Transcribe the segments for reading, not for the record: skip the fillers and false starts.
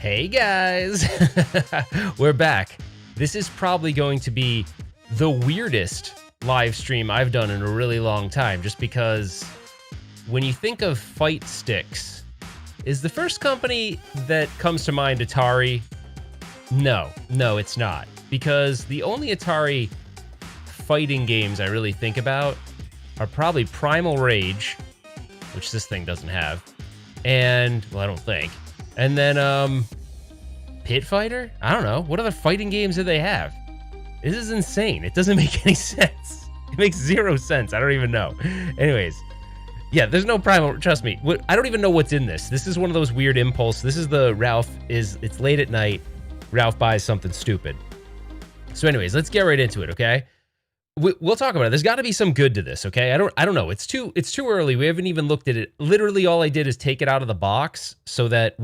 Hey guys, we're back. This is probably going to be the weirdest live stream I've done in a really long time, just because when you think of fight sticks, is the first company that comes to mind Atari? No, it's not. Because the only Atari fighting games I really think about are probably Primal Rage, which this thing doesn't have, and, well, I don't think. And then, Pit Fighter? I don't know. What other fighting games do they have? This is insane. It doesn't make any sense. It makes zero sense. I don't even know. Anyways, yeah, there's no Primal. Trust me. I don't even know what's in this. This is one of those weird impulse. This is the it's late at night. Ralph buys something stupid. So anyways, let's get right into it, okay? We'll talk about it. There's got to be some good to this, okay? I don't know. It's too early. We haven't even looked at it. Literally, all I did is take it out of the box so that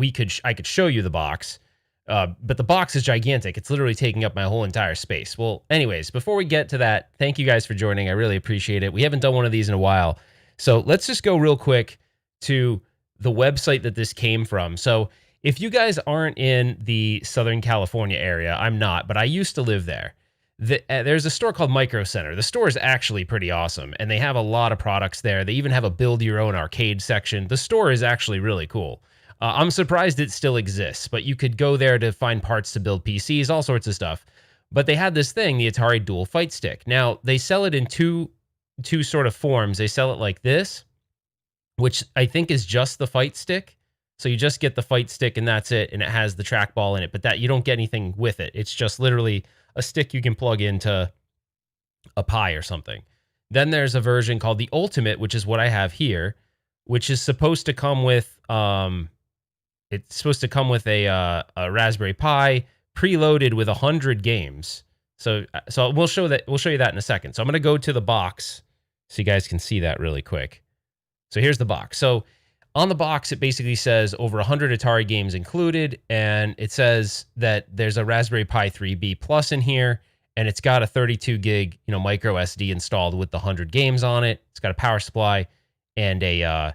I could show you the box. But the box is gigantic. It's literally taking up my whole entire space. Well, anyways, before we get to that, thank you guys for joining. I really appreciate it. We haven't done one of these in a while. So let's just go real quick to the website that this came from. So if you guys aren't in the Southern California area, I'm not, but I used to live there. There's a store called Microcenter. The store is actually pretty awesome, and they have a lot of products there. They even have a build-your-own arcade section. The store is actually really cool. I'm surprised it still exists, but you could go there to find parts to build PCs, all sorts of stuff. But they had this thing, the Atari Dual Fight Stick. Now, they sell it in two sort of forms. They sell it like this, which I think is just the fight stick. So you just get the fight stick and that's it, and it has the trackball in it, but that you don't get anything with it. It's just literally a stick you can plug into a Pi or something. Then there's a version called the Ultimate, which is what I have here, which is supposed to come with it's supposed to come with a Raspberry Pi preloaded with 100 games. So we'll show you that in a second. So I'm going to go to the box so you guys can see that really quick. So here's the box. So on the box, it basically says over 100 Atari games included, and it says that there's a Raspberry Pi 3B Plus in here, and it's got a 32 gig, micro SD installed with the 100 games on it. It's got a power supply and a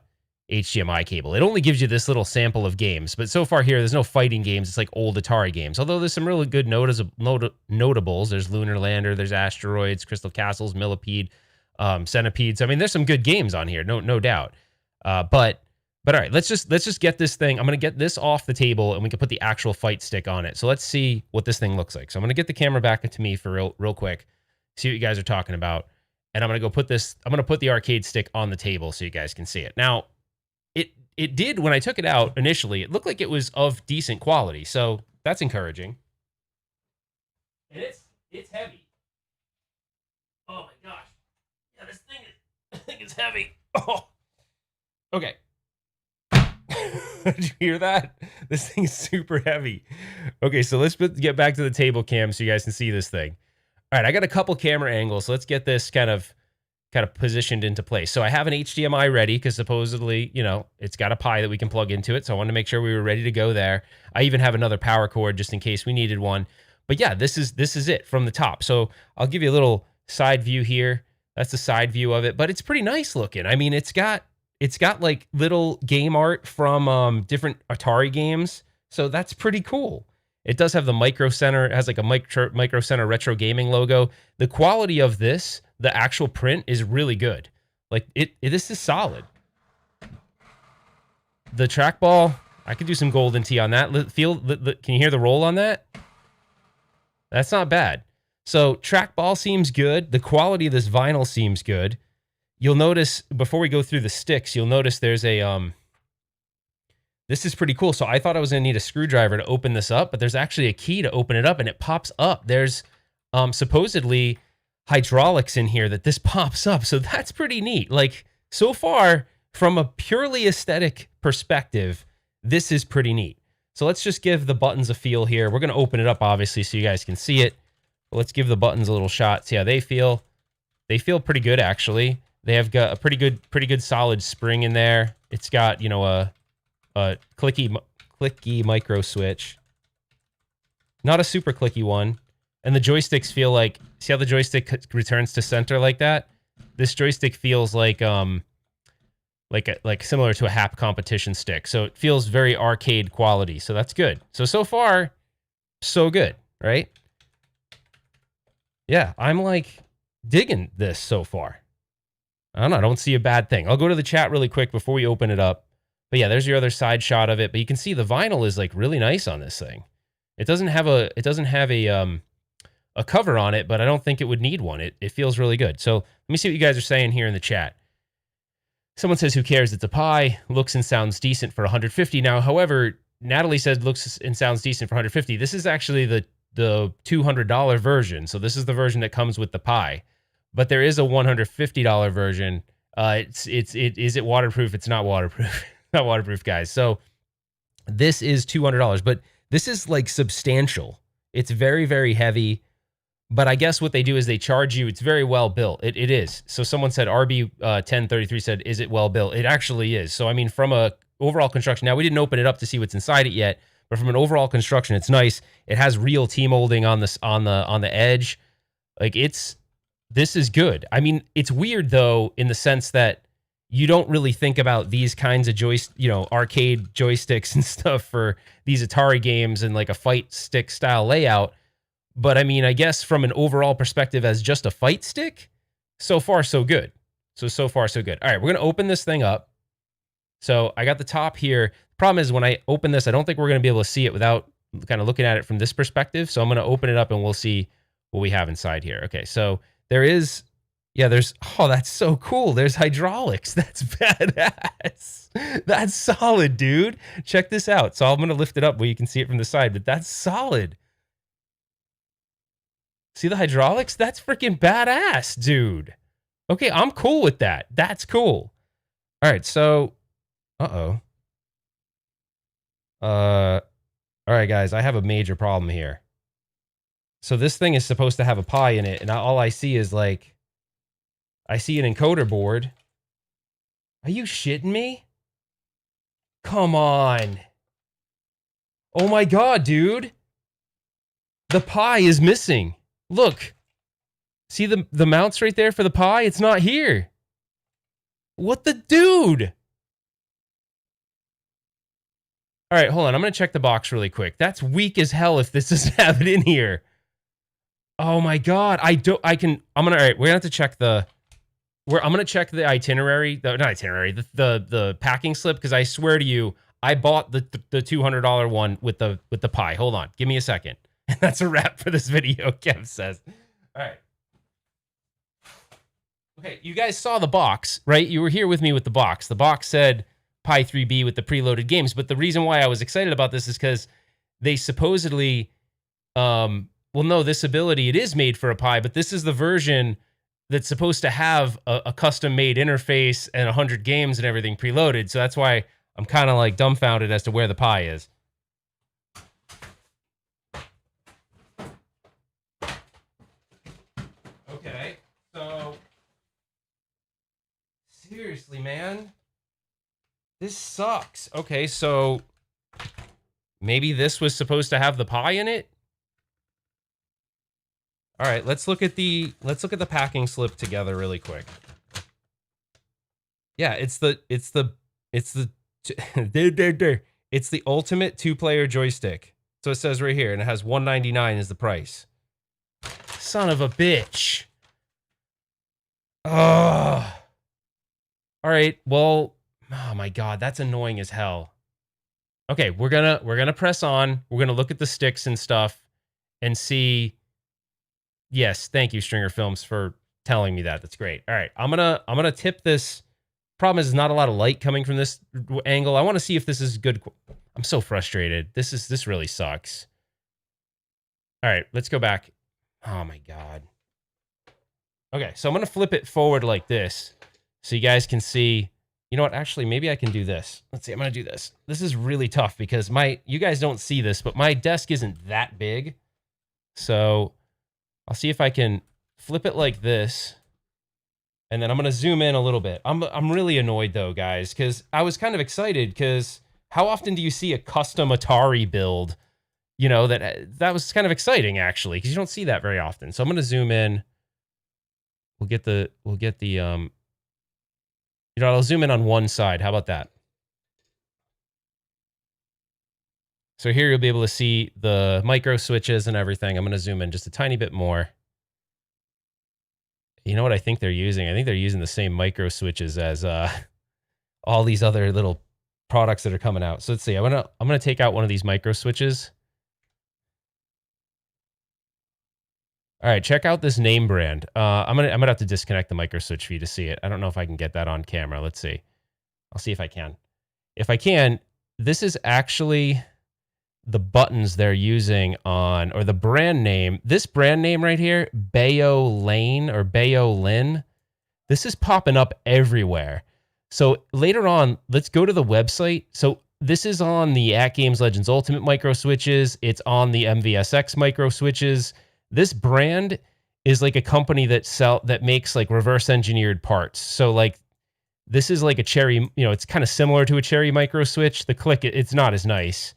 HDMI cable. It only gives you this little sample of games, but so far here, there's no fighting games. It's like old Atari games, although there's some really good notables. There's Lunar Lander, there's Asteroids, Crystal Castles, Millipede, Centipedes. I mean, there's some good games on here, no doubt. But all right, let's just get this thing. I'm going to get this off the table and we can put the actual fight stick on it. So let's see what this thing looks like. So I'm going to get the camera back to me for real quick, see what you guys are talking about. And I'm going to put the arcade stick on the table so you guys can see it. Now, it did, when I took it out initially, it looked like it was of decent quality. So that's encouraging. And it's heavy. Oh my gosh. Yeah, this thing is heavy. Oh. Okay. Did you hear that? This thing is super heavy. Okay, so let's get back to the table cam so you guys can see this thing. All right, I got a couple camera angles, so let's get this kind of positioned into place. So I have an HDMI ready because supposedly, it's got a Pi that we can plug into it. So I wanted to make sure we were ready to go there. I even have another power cord just in case we needed one. But yeah, this is it from the top. So I'll give you a little side view here. That's the side view of it, but it's pretty nice looking. I mean, it's got like little game art from different Atari games. So that's pretty cool. It does have the Microcenter. It has like a Microcenter retro gaming logo. The quality of this, the actual print, is really good. Like this is solid. The trackball, I could do some golden tee on that. Can you hear the roll on that? That's not bad. So trackball seems good. The quality of this vinyl seems good. You'll notice, before we go through the sticks, you'll notice there's a, this is pretty cool. So I thought I was gonna need a screwdriver to open this up, but there's actually a key to open it up and it pops up. There's supposedly hydraulics in here that this pops up. So that's pretty neat. Like, so far, from a purely aesthetic perspective, this is pretty neat. So let's just give the buttons a feel here. We're gonna open it up, obviously, so you guys can see it. But let's give the buttons a little shot, see how they feel. They feel pretty good, actually. They have got a pretty good solid spring in there. It's got, a clicky micro switch. Not a super clicky one. And the joysticks feel like, see how the joystick returns to center like that? This joystick feels like like similar to a Hap competition stick. So it feels very arcade quality. So that's good. So far, so good, right? Yeah, I'm like digging this so far. I don't know. I don't see a bad thing. I'll go to the chat really quick before we open it up. But yeah, there's your other side shot of it. But you can see the vinyl is like really nice on this thing. It doesn't have a cover on it, but I don't think it would need one. It feels really good. So let me see what you guys are saying here in the chat. Someone says, who cares? It's a Pi. Looks and sounds decent for 150. Now, however, Natalie said looks and sounds decent for 150. This is actually the $200 version. So this is the version that comes with the Pi. But there is a $150 version. Is it waterproof? It's not waterproof. Not waterproof, guys. So this is $200, but this is like substantial. It's very, very heavy. But I guess what they do is they charge you. It's very well built. It is. So someone said, RB1033 said, is it well built? It actually is. So, I mean, from a overall construction, now we didn't open it up to see what's inside it yet, but from an overall construction, it's nice. It has real T-molding on the edge. Like this is good. I mean, it's weird though, in the sense that you don't really think about these kinds of arcade joysticks and stuff for these Atari games and like a fight stick style layout. But I mean, I guess from an overall perspective as just a fight stick, so far so good. So far so good. All right, we're going to open this thing up. So I got the top here. The problem is when I open this, I don't think we're going to be able to see it without kind of looking at it from this perspective. So I'm going to open it up and we'll see what we have inside here. Okay, so there's, oh, that's so cool. There's hydraulics. That's badass. That's solid, dude. Check this out. So I'm going to lift it up where you can see it from the side, but that's solid. See the hydraulics? That's freaking badass, dude. Okay, I'm cool with that. That's cool. All right, so, all right, guys, I have a major problem here. So this thing is supposed to have a Pi in it, and all I see is like, I see an encoder board. Are you shitting me? Come on. Oh my God, dude. The Pi is missing. Look. See the mounts right there for the Pi? It's not here. What the dude? All right, hold on. I'm going to check the box really quick. That's weak as hell if this doesn't have it in here. Oh my God. All right, we're going to have to check I'm going to check the itinerary, the packing slip, because I swear to you, I bought the $200 one with the Pi. Hold on. Give me a second. And that's a wrap for this video, Kev says. All right. Okay, you guys saw the box, right? You were here with me with the box. The box said Pi 3B with the preloaded games, but the reason why I was excited about this is because they supposedly, this ability, it is made for a Pi, but this is the version that's supposed to have a custom-made interface and 100 games and everything preloaded. So that's why I'm kind of like dumbfounded as to where the Pi is. Okay, so seriously, man, this sucks. Okay, so maybe this was supposed to have the Pi in it. All right, let's look at the packing slip together really quick. Yeah, it's the ultimate 2-player joystick. So it says right here, and it has $199 is the price. Son of a bitch. Ugh. All right, well, oh my God, that's annoying as hell. Okay, we're gonna press on. We're gonna look at the sticks and stuff and see. Yes, thank you, Stringer Films, for telling me that. That's great. All right, I'm gonna tip this. Problem is, not a lot of light coming from this angle. I want to see if this is good. I'm so frustrated. This really sucks. All right, let's go back. Oh my God. Okay, so I'm gonna flip it forward like this, so you guys can see. You know what? Actually, maybe I can do this. Let's see. I'm gonna do this. This is really tough because you guys don't see this, but my desk isn't that big, so I'll see if I can flip it like this, and then I'm gonna zoom in a little bit. I'm really annoyed though, guys, because I was kind of excited because how often do you see a custom Atari build? You know, that was kind of exciting actually, because you don't see that very often. So I'm gonna zoom in. We'll get the You know, I'll zoom in on one side. How about that? So here you'll be able to see the micro switches and everything. I'm going to zoom in just a tiny bit more. You know what I think they're using? I think they're using the same micro switches as all these other little products that are coming out. So let's see. I'm gonna take out one of these micro switches. All right, check out this name brand. I'm gonna have to disconnect the micro switch for you to see it. I don't know if I can get that on camera. Let's see. I'll see if I can. If I can, this is actually the buttons they're using on, or the brand name. This brand name right here, Bayo Lane or Bayo Lin. This is popping up everywhere. So later on, let's go to the website. So this is on the At Games Legends Ultimate micro switches. It's on the MVSX micro switches. This brand is like a company that makes like reverse engineered parts. So like this is like a Cherry, you know, it's kind of similar to a Cherry micro switch. The click, it's not as nice.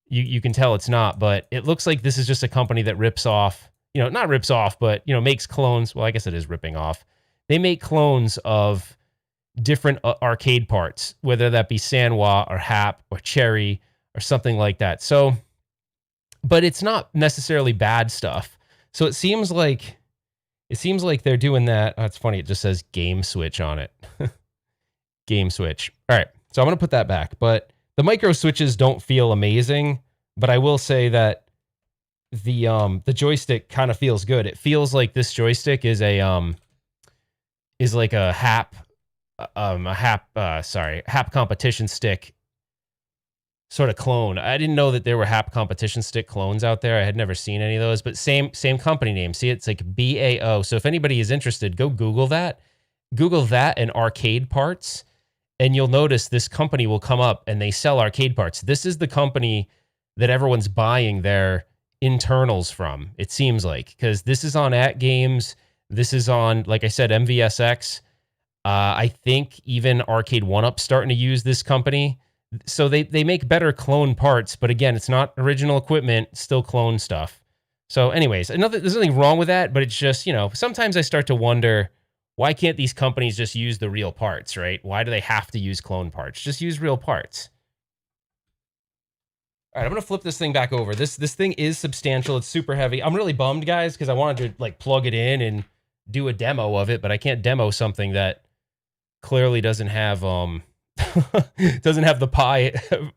You can tell it's not, but it looks like this is just a company that rips off, you know, not rips off, but, you know, makes clones. Well, I guess it is ripping off. They make clones of different arcade parts, whether that be Sanwa or Hap or Cherry or something like that. So, but it's not necessarily bad stuff. So it seems like they're doing that. Oh, it's funny. It just says Game Switch on it. Game Switch. All right. So I'm going to put that back, but the micro switches don't feel amazing, but I will say that the joystick kind of feels good. It feels like this joystick is like a Hap competition stick sort of clone. I didn't know that there were Hap competition stick clones out there. I had never seen any of those, but same company name. See, it's like BAO. So if anybody is interested, go Google that. Google that and arcade parts, and you'll notice this company will come up and they sell arcade parts. This is the company that everyone's buying their internals from, it seems like, because this is on At Games. This is on, like I said, MVSX. I think even Arcade 1UP's starting to use this company. So they make better clone parts, but again, it's not original equipment, still clone stuff. So anyways, there's nothing wrong with that, but it's just, you know, sometimes I start to wonder, why can't these companies just use the real parts, right? Why do they have to use clone parts? Just use real parts. All right, I'm going to flip this thing back over. This thing is substantial. It's super heavy. I'm really bummed, guys, because I wanted to like plug it in and do a demo of it, but I can't demo something that clearly doesn't have doesn't have the Pi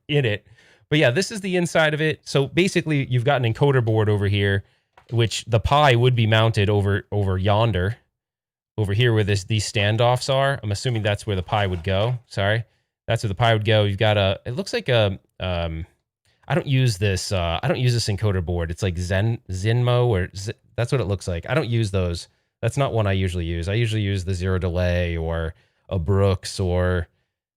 in it. But yeah, this is the inside of it. So basically, you've got an encoder board over here, which the Pi would be mounted over yonder. Over here where these standoffs are. I'm assuming that's where the Pi would go. Sorry. That's where the Pi would go. You've got it looks like I don't use this encoder board. It's like Zenmo or that's what it looks like. I don't use those. That's not one I usually use. I usually use the Zero Delay or a Brooks or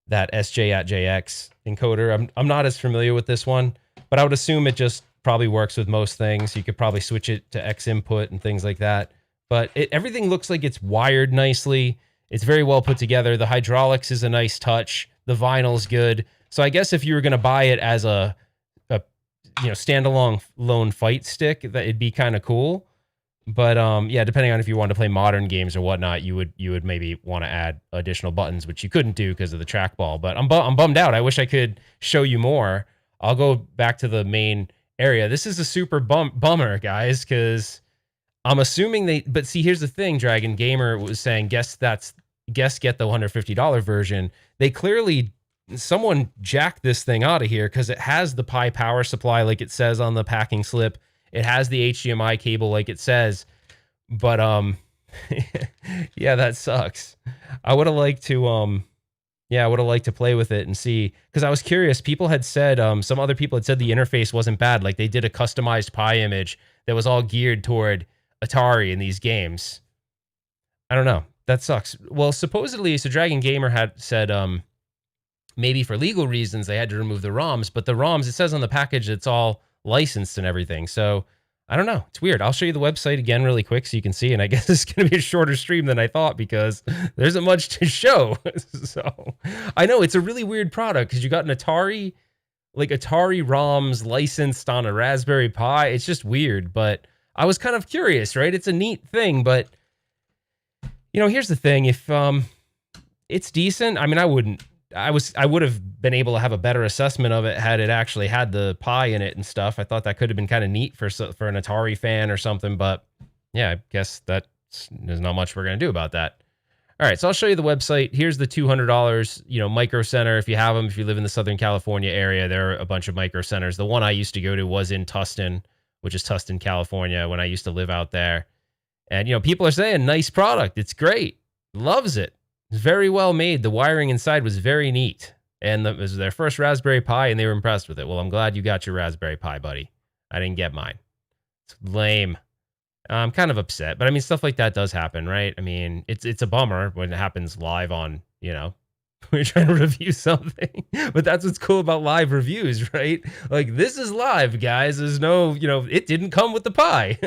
that SJ@JX encoder. I'm not as familiar with this one, but I would assume it just probably works with most things. You could probably switch it to X input and things like that. But everything looks like it's wired nicely. It's very well put together. The hydraulics is a nice touch. The vinyl's good. So I guess if you were going to buy it as a standalone fight stick, that it'd be kind of cool. But yeah, depending on if you want to play modern games or whatnot, you would maybe want to add additional buttons, which you couldn't do because of the trackball. But I'm bummed out. I wish I could show you more. I'll go back to the main area. This is a super bummer, guys, because I'm assuming but see, here's the thing, Dragon Gamer was saying, guess get the $150 version. They clearly, someone jacked this thing out of here because it has the Pi power supply like it says on the packing slip. It has the HDMI cable like it says. But yeah, that sucks. I would have liked to play with it and see, because I was curious. People had said, some other people had said the interface wasn't bad. Like they did a customized Pi image that was all geared toward Atari in these games. I don't know. That sucks. Well, supposedly, so Dragon Gamer had said maybe for legal reasons they had to remove the ROMs, but the ROMs, it says on the package it's all licensed and everything. So I don't know. It's weird. I'll show you the website again really quick so you can see, and I guess it's going to be a shorter stream than I thought because there isn't much to show. So I know it's a really weird product because you got an Atari ROMs licensed on a Raspberry Pi. It's just weird, but I was kind of curious, right? It's a neat thing, but you know, here's the thing. If It's decent. I mean, I would have been able to have a better assessment of it had it actually had the Pi in it and stuff. I thought that could have been kind of neat for an Atari fan or something, but yeah, I guess there's not much we're going to do about that. All right, so I'll show you the website. Here's the $200, Microcenter. If you have them, if you live in the Southern California area, there are a bunch of Microcenters. The one I used to go to was in Tustin, which is Tustin, California, when I used to live out there. And, people are saying, nice product. It's great. Loves it. It's very well made. The wiring inside was very neat. And it was their first Raspberry Pi, and they were impressed with it. Well, I'm glad you got your Raspberry Pi, buddy. I didn't get mine. It's lame. I'm kind of upset, but I mean, stuff like that does happen, right? I mean, it's a bummer when it happens live on, we're trying to review something, but that's what's cool about live reviews, right? Like, this is live, guys. There's no, it didn't come with the Pi.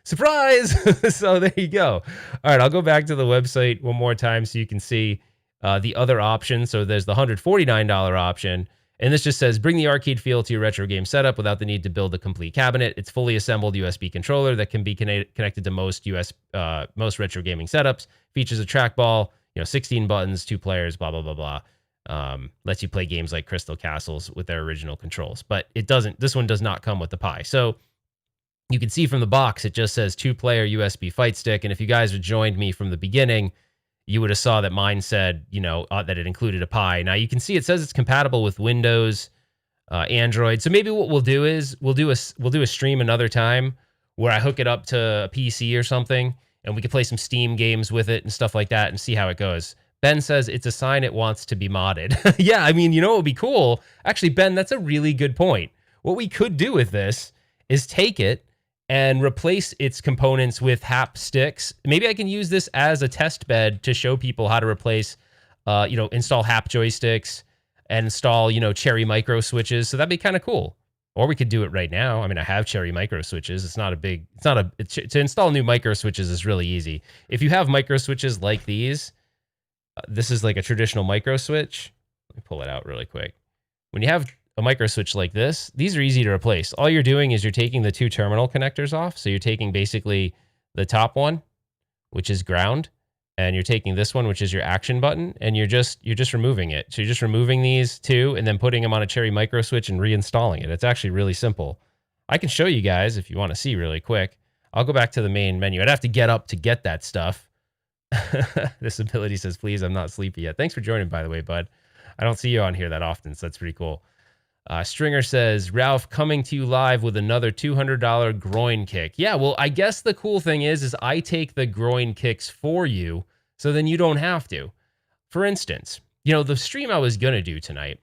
Surprise! So there you go. All right, I'll go back to the website one more time so you can see the other options. So there's the $149 option. And this just says, bring the arcade feel to your retro game setup without the need to build a complete cabinet. It's fully assembled USB controller that can be connected to most retro gaming setups. Features a trackball, 16 buttons, 2 players, blah, blah, blah, blah. Lets you play games like Crystal Castles with their original controls. But this one does not come with the Pi. So you can see from the box, it just says 2-player USB fight stick. And if you guys had joined me from the beginning, you would have saw that mine said, that it included a Pi. Now you can see it says it's compatible with Windows, Android. So maybe what we'll do is we'll do a stream another time where I hook it up to a PC or something, and we can play some Steam games with it and stuff like that and see how it goes. Ben says it's a sign it wants to be modded. Yeah, I mean, what would be cool? Actually, Ben, that's a really good point. What we could do with this is take it and replace its components with HAP sticks. Maybe I can use this as a test bed to show people how to replace, install HAP joysticks and install, Cherry micro switches. So that'd be kind of cool. Or we could do it right now. I mean, I have Cherry micro switches. To install new micro switches is really easy. If you have micro switches like these, this is like a traditional micro switch. Let me pull it out really quick. When you have a micro switch like this, these are easy to replace. All you're doing is you're taking the 2 terminal connectors off. So you're taking basically the top one, which is ground, and you're taking this one, which is your action button, and you're just removing it. So you're just removing these 2 and then putting them on a Cherry micro switch and reinstalling it. It's actually really simple. I can show you guys if you want to see really quick. I'll go back to the main menu. I'd have to get up to get that stuff. This ability says, please, I'm not sleepy yet. Thanks for joining, by the way, bud. I don't see you on here that often, so that's pretty cool. Stringer says, Ralph, coming to you live with another $200 groin kick. Yeah, well, I guess the cool thing is I take the groin kicks for you, so then you don't have to. For instance, the stream I was going to do tonight,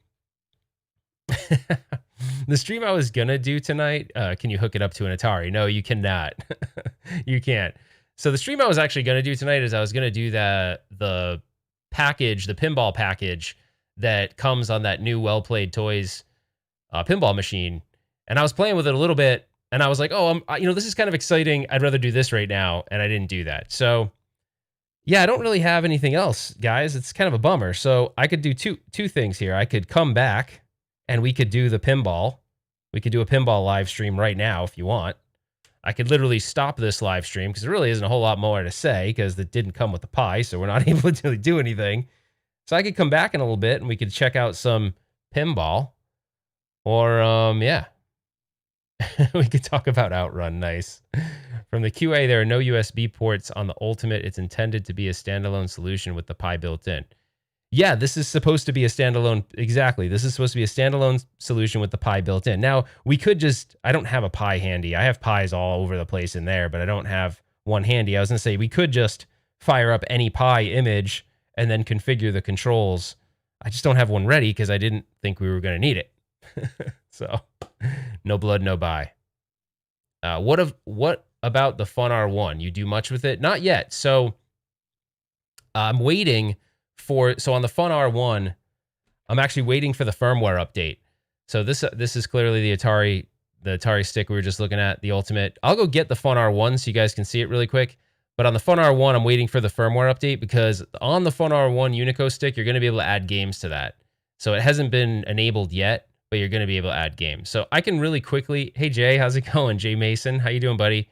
can you hook it up to an Atari? No, you cannot. You can't. So the stream I was actually going to do tonight is I was going to do the package, the pinball package that comes on that new Well Played Toys pinball machine, and I was playing with it a little bit, and I was like, this is kind of exciting. I'd rather do this right now, and I didn't do that. So, yeah, I don't really have anything else, guys. It's kind of a bummer. So I could do two things here. I could come back, and we could do the pinball. We could do a pinball live stream right now if you want. I could literally stop this live stream because there really isn't a whole lot more to say because it didn't come with the Pi, so we're not able to really do anything. So I could come back in a little bit, and we could check out some pinball. Or, yeah, we could talk about Outrun. Nice. From the QA, there are no USB ports on the Ultimate. It's intended to be a standalone solution with the Pi built in. Yeah, this is supposed to be a standalone. Exactly. This is supposed to be a standalone solution with the Pi built in. Now, we could I don't have a Pi handy. I have Pis all over the place in there, but I don't have one handy. I was going to say, we could just fire up any Pi image and then configure the controls. I just don't have one ready because I didn't think we were going to need it. So, no blood, no buy. What about the Fun R1? You do much with it? Not yet. So, I'm waiting on the Fun R1, I'm actually waiting for the firmware update. So this is clearly the Atari stick we were just looking at, the Ultimate. I'll go get the Fun R1 so you guys can see it really quick. But on the Fun R1, I'm waiting for the firmware update because on the Fun R1 Unico stick, you're going to be able to add games to that. So it hasn't been enabled yet, but you're going to be able to add games. So I can really quickly, hey Jay, how's it going? Jay Mason, how you doing, buddy?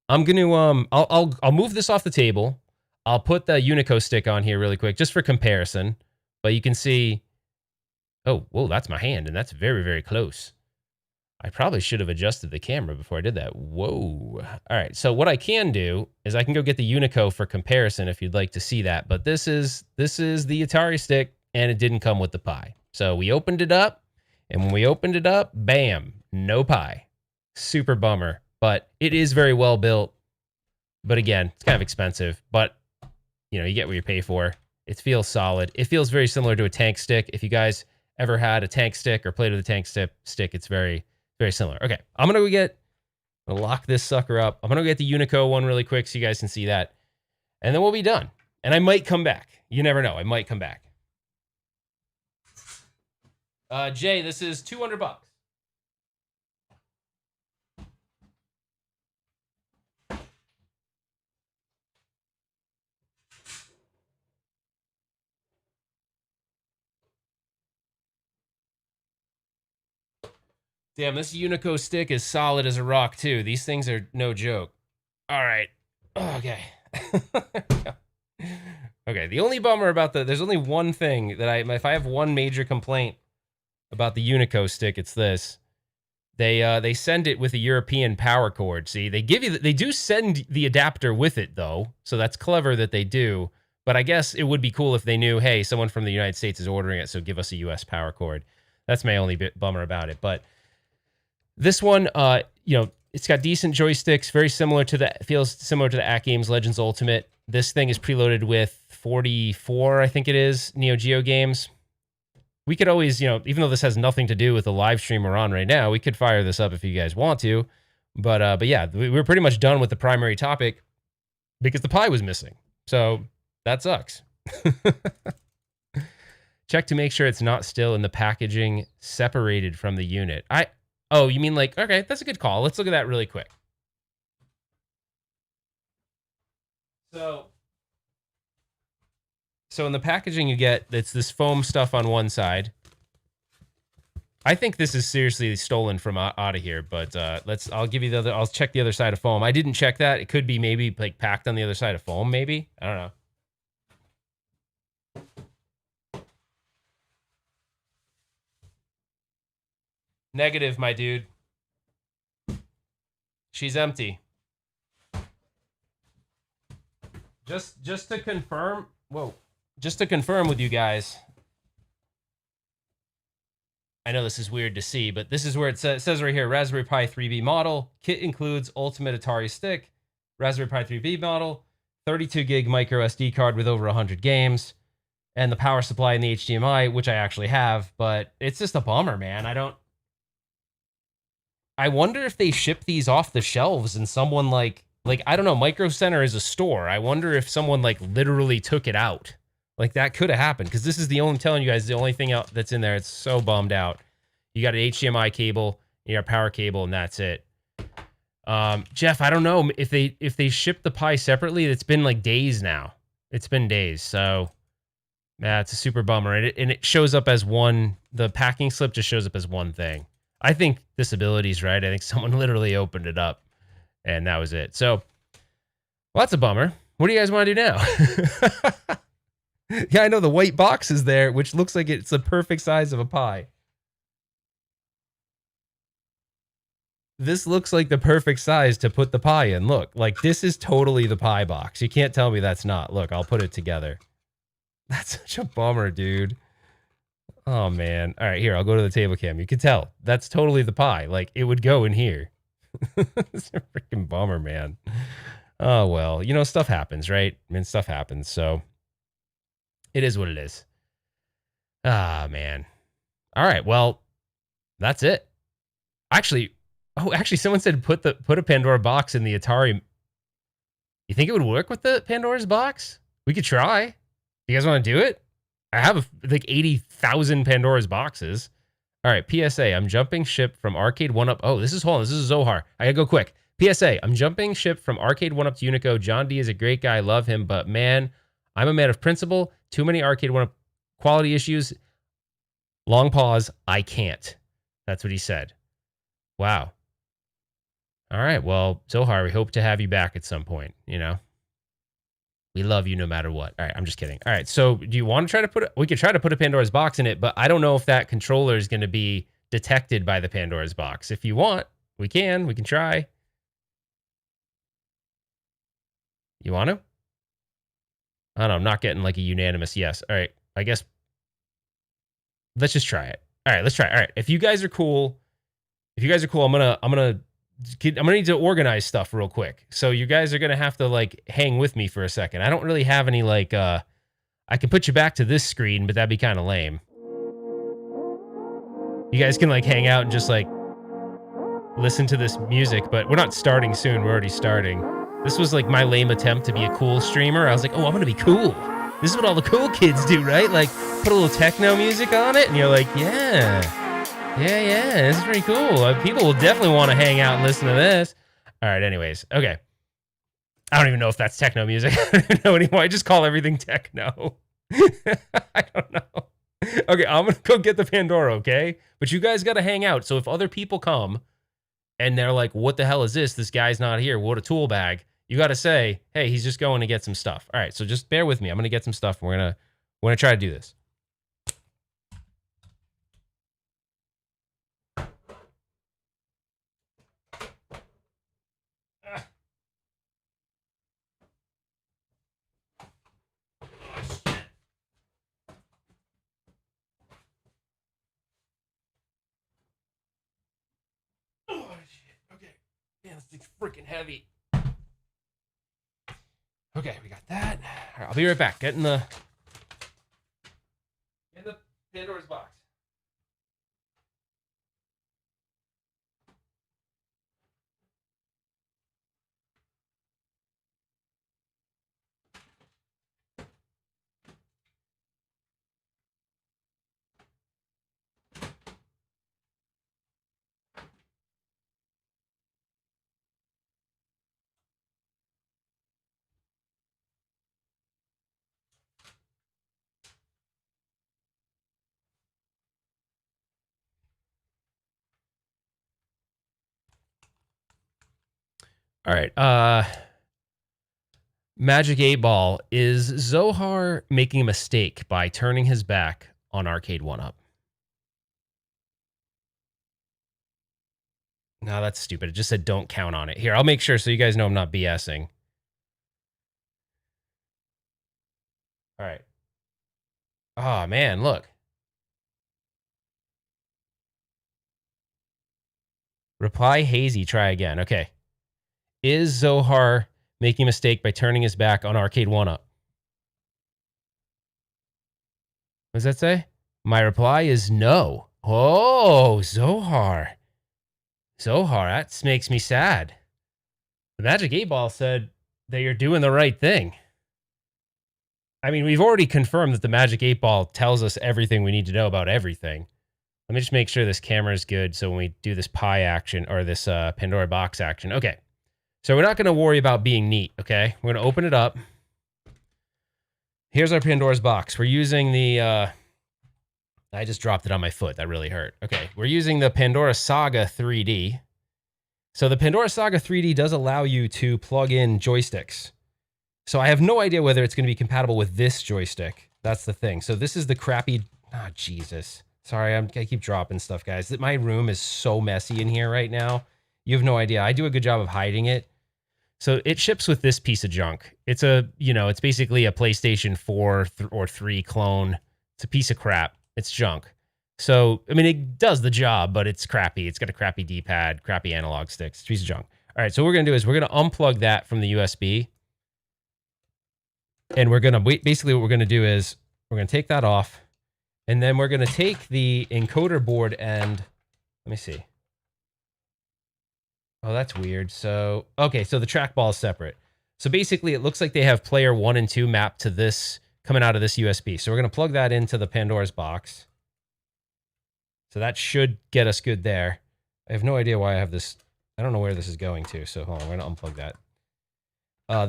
I'm going to I'll move this off the table. I'll put the Unico stick on here really quick just for comparison. But you can see, oh, whoa, that's my hand, and that's very, very close. I probably should have adjusted the camera before I did that. Whoa. All right, so what I can do is I can go get the Unico for comparison if you'd like to see that. But this is the Atari stick, and it didn't come with the Pi. So we opened it up, and when we opened it up, bam, no Pi. Super bummer, but it is very well built. But again, it's kind of expensive, but you know, you get what you pay for. It feels solid. It feels very similar to a tank stick. If you guys ever had a tank stick or played with a tank stick, it's very, very similar. Okay, I'm gonna lock this sucker up. I'm gonna get the Unico one really quick so you guys can see that, and then we'll be done. And I might come back. You never know. I might come back. Jay, this is $200. Damn, this Unico stick is solid as a rock, too. These things are no joke. All right. Okay. Okay, the only bummer about there's only one thing that if I have one major complaint about the Unico stick, it's this. They send it with a European power cord. See, they do send the adapter with it, though. So that's clever that they do. But I guess it would be cool if they knew, hey, someone from the United States is ordering it, so give us a US power cord. That's my only bummer about it. But this one, you know, it's got decent joysticks, very similar to feels similar to the At Games Legends Ultimate. This thing is preloaded with 44, I think it is, Neo Geo games. We could always, you know, even though this has nothing to do with the live stream we're on right now, we could fire this up if you guys want to. But yeah, we're pretty much done with the primary topic because the Pi was missing. So that sucks. Check to make sure it's not still in the packaging separated from the unit. Oh, you mean like, okay, that's a good call. Let's look at that really quick. So in the packaging you get, it's this foam stuff on one side. I think this is seriously stolen from out of here, but I'll give you the other, I'll check the other side of foam. I didn't check that. It could be maybe like packed on the other side of foam, maybe. I don't know. Negative, my dude. She's empty. Just to confirm, whoa. Just to confirm with you guys. I know this is weird to see, but this is where it says right here, Raspberry Pi 3B model. Kit includes Ultimate Atari Stick, Raspberry Pi 3B model, 32 gig micro SD card with over 100 games, and the power supply and the HDMI, which I actually have, but it's just a bummer, man. I wonder if they ship these off the shelves and someone like I don't know, Microcenter is a store. I wonder if someone like literally took it out. Like that could have happened because this is I'm telling you guys, the only thing out that's in there. It's so bummed out. You got an HDMI cable, you got a power cable, and that's it. Jeff, I don't know if they ship the Pi separately. It's been like days now. It's been days, so yeah, it's a super bummer. And it shows up as one. The packing slip just shows up as one thing. I think disability's right. I think someone literally opened it up, and that was it. So, well, that's a bummer. What do you guys want to do now? Yeah, I know the white box is there, which looks like it's the perfect size of a Pi. This looks like the perfect size to put the Pi in. Look, like this is totally the Pi box. You can't tell me that's not. Look, I'll put it together. That's such a bummer, dude. Oh, man. All right, here, I'll go to the table cam. You can tell. That's totally the Pi. Like, it would go in here. It's a freaking bummer, man. Oh, well. You know, stuff happens, right? I mean, stuff happens, so it is what it is. Ah, man. All right, well, that's it. Actually, someone said put a Pandora box in the Atari. You think it would work with the Pandora's box? We could try. You guys want to do it? I have like 80,000 Pandora's boxes. All right, PSA, I'm jumping ship from Arcade 1-Up. Oh, this is Zohar. I gotta go quick. PSA, I'm jumping ship from Arcade 1-Up to Unico. John D is a great guy. Love him, but man, I'm a man of principle. Too many Arcade 1-Up quality issues. Long pause. I can't. That's what he said. Wow. All right, well, Zohar, we hope to have you back at some point, you know. We love you no matter what. All right, I'm just kidding. All right, so do you want to try to put we could try to put a Pandora's box in it, but I don't know if that controller is going to be detected by the Pandora's box. If you want, we can try. You want to? I don't know, I'm not getting like a unanimous yes. All right, I guess let's just try it. All right, let's try it. All right, if you guys are cool, I'm gonna need to organize stuff real quick. So you guys are gonna have to like hang with me for a second. I don't really have any like I can put you back to this screen, but that'd be kind of lame. You guys can like hang out and just like listen to this music, but we're not starting soon. We're already starting. This was like my lame attempt to be a cool streamer. I was like, oh, I'm gonna be cool. This is what all the cool kids do, right? Like put a little techno music on it, and you're like, yeah, this is pretty cool. People will definitely want to hang out and listen to this. All right, anyways, okay. I don't even know if that's techno music. I don't even know anymore. I just call everything techno. I don't know. Okay, I'm gonna go get the Pandora, okay? But you guys gotta hang out. So if other people come and they're like, what the hell is this? This guy's not here. What a tool bag. You gotta say, hey, he's just going to get some stuff. All right, so just bear with me. I'm gonna get some stuff. We're gonna try to do this. This thing's freaking heavy. Okay, we got that. All right, I'll be right back. Get in the Pandora's box. All right. Magic 8 Ball, is Zohar making a mistake by turning his back on Arcade 1-Up? No, that's stupid. It just said don't count on it. Here, I'll make sure so you guys know I'm not BSing. All right. Oh, man, look. Reply hazy, try again. Okay. Is Zohar making a mistake by turning his back on Arcade 1-Up? What does that say? My reply is no. Oh, Zohar. Zohar, that makes me sad. The Magic 8 Ball said that you're doing the right thing. I mean, we've already confirmed that the Magic 8 Ball tells us everything we need to know about everything. Let me just make sure this camera is good so when we do this pie action or this Pandora box action. Okay. So we're not going to worry about being neat, okay? We're going to open it up. Here's our Pandora's box. We're using the... I just dropped it on my foot. That really hurt. Okay, we're using the Pandora Saga 3D. So the Pandora Saga 3D does allow you to plug in joysticks. So I have no idea whether it's going to be compatible with this joystick. That's the thing. So this is the crappy... Oh, Jesus. Sorry, I keep dropping stuff, guys. My room is so messy in here right now. You have no idea. I do a good job of hiding it. So it ships with this piece of junk. It's it's basically a PlayStation 4 or 3 clone. It's a piece of crap. It's junk. So, I mean, it does the job, but it's crappy. It's got a crappy D-pad, crappy analog sticks. It's a piece of junk. All right, so what we're going to do is we're going to unplug that from the USB. And we're going to, basically what we're going to do is we're going to take that off. And then we're going to take the encoder board and, let me see. Oh, that's weird. So, okay, so the trackball is separate. So basically, it looks like they have player 1 and 2 mapped to this, coming out of this USB. So we're going to plug that into the Pandora's box. So that should get us good there. I have no idea why I have this. I don't know where this is going to. So hold on, we're going to unplug that.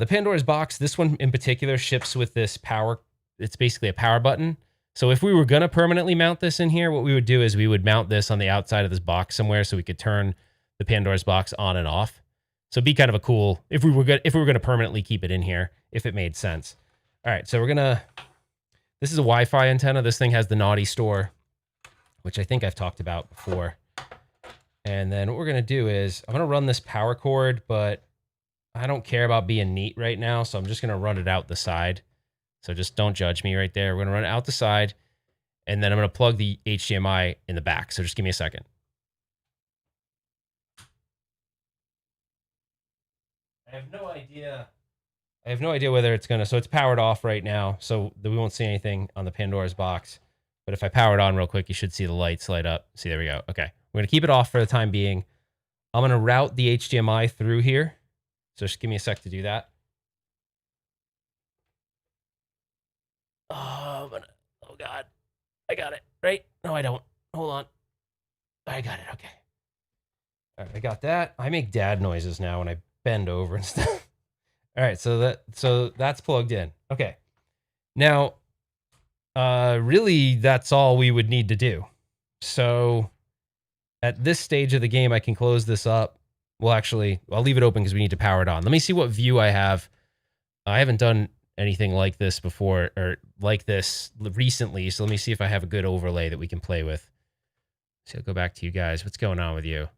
The Pandora's box, this one in particular, ships with this power. It's basically a power button. So if we were going to permanently mount this in here, what we would do is we would mount this on the outside of this box somewhere so we could turn the Pandora's box on and off. So it'd be kind of a cool, if we were gonna permanently keep it in here, if it made sense. All right, so this is a Wi-Fi antenna. This thing has the Naughty Store, which I think I've talked about before. And then what we're gonna do is, I'm gonna run this power cord, but I don't care about being neat right now, so I'm just gonna run it out the side. So just don't judge me right there. We're gonna run it out the side, and then I'm gonna plug the HDMI in the back. So just give me a second. I have no idea whether it's gonna, so it's powered off right now, so we won't see anything on the Pandora's box. But if I power it on real quick, you should see the lights light up. See, there we go. Okay, we're gonna keep it off for the time being. I'm gonna route the HDMI through here. So just give me a sec to do that. Oh God, I got it, right? No, I don't. Hold on. I got it, okay. All right, I got that. I make dad noises now when I bend over and stuff. All right, so that's plugged in. Okay. Now, really, that's all we would need to do. So at this stage of the game, I can close this up. Well, actually, I'll leave it open because we need to power it on. Let me see what view I have. I haven't done anything like this before, or like this recently, so let me see if I have a good overlay that we can play with. So I'll go back to you guys. What's going on with you?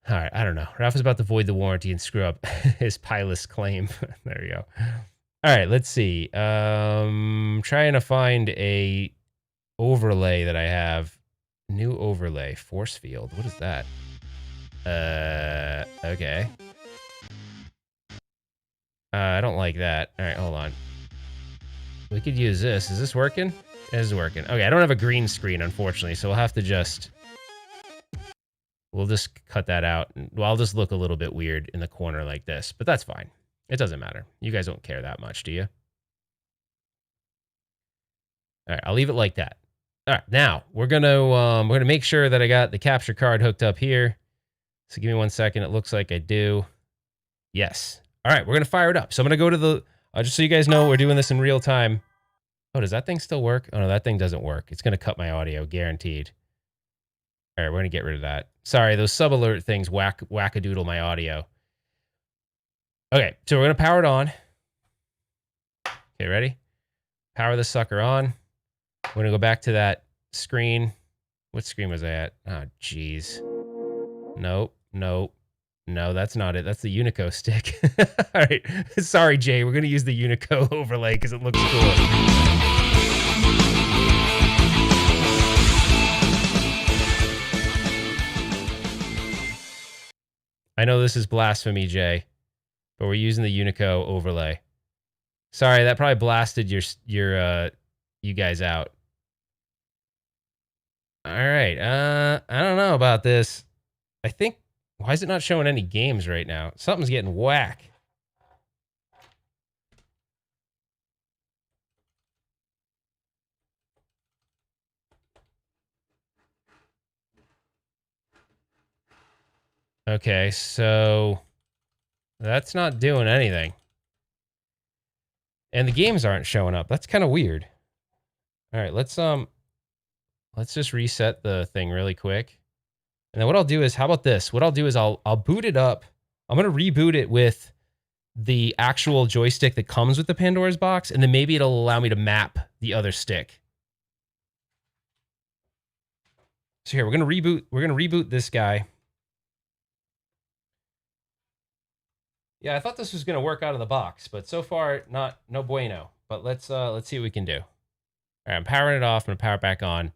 All right, I don't know. Ralph is about to void the warranty and screw up his pilot's claim. There we go. All right, let's see. Trying to find a overlay that I have. New overlay, force field. What is that? Okay. I don't like that. All right, hold on. We could use this. Is this working? It is working. Okay, I don't have a green screen, unfortunately, so we'll have to just... We'll just cut that out. Well, I'll just look a little bit weird in the corner like this, but that's fine. It doesn't matter. You guys don't care that much, do you? All right, I'll leave it like that. All right, now we're gonna make sure that I got the capture card hooked up here. So give me 1 second. It looks like I do. Yes. All right, we're gonna fire it up. So I'm gonna go to the. Just so you guys know, we're doing this in real time. Oh, does that thing still work? Oh no, that thing doesn't work. It's gonna cut my audio, guaranteed. All right, we're gonna get rid of that. Sorry, those sub alert things wackadoodle my audio. Okay, so we're gonna power it on. Okay, ready? Power this sucker on. We're gonna go back to that screen. What screen was I at? Oh, jeez. Nope, nope. No, that's not it. That's the Unico stick. All right. Sorry, Jay. We're gonna use the Unico overlay because it looks cool. I know this is blasphemy, Jay, but we're using the Unico overlay. Sorry, that probably blasted you guys out. All right. I don't know about this. I think, why is it not showing any games right now? Something's getting whack. Okay, so that's not doing anything. And the games aren't showing up. That's kind of weird. All right, let's just reset the thing really quick. And then what I'll do is, how about this? What I'll do is I'll boot it up. I'm going to reboot it with the actual joystick that comes with the Pandora's box, and then maybe it'll allow me to map the other stick. So here, we're going to reboot this guy. Yeah, I thought this was going to work out of the box, but so far, no bueno. But let's see what we can do. All right, I'm powering it off. I'm going to power it back on.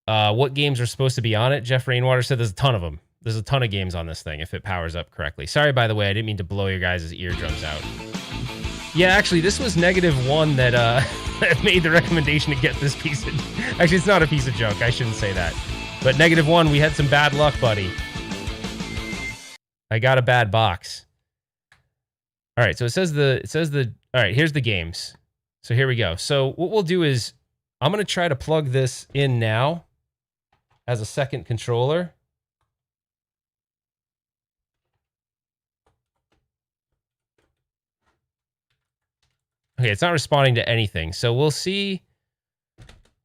What games are supposed to be on it? Jeff Rainwater said there's a ton of them. There's a ton of games on this thing if it powers up correctly. Sorry, by the way, I didn't mean to blow your guys' eardrums out. Yeah, actually, this was -1 that made the recommendation to get this piece of... Actually, it's not a piece of junk. I shouldn't say that. But -1, we had some bad luck, buddy. I got a bad box. All right, so it says the... All right, here's the games. So here we go. So what we'll do is I'm going to try to plug this in now as a second controller. Okay, it's not responding to anything. So we'll see.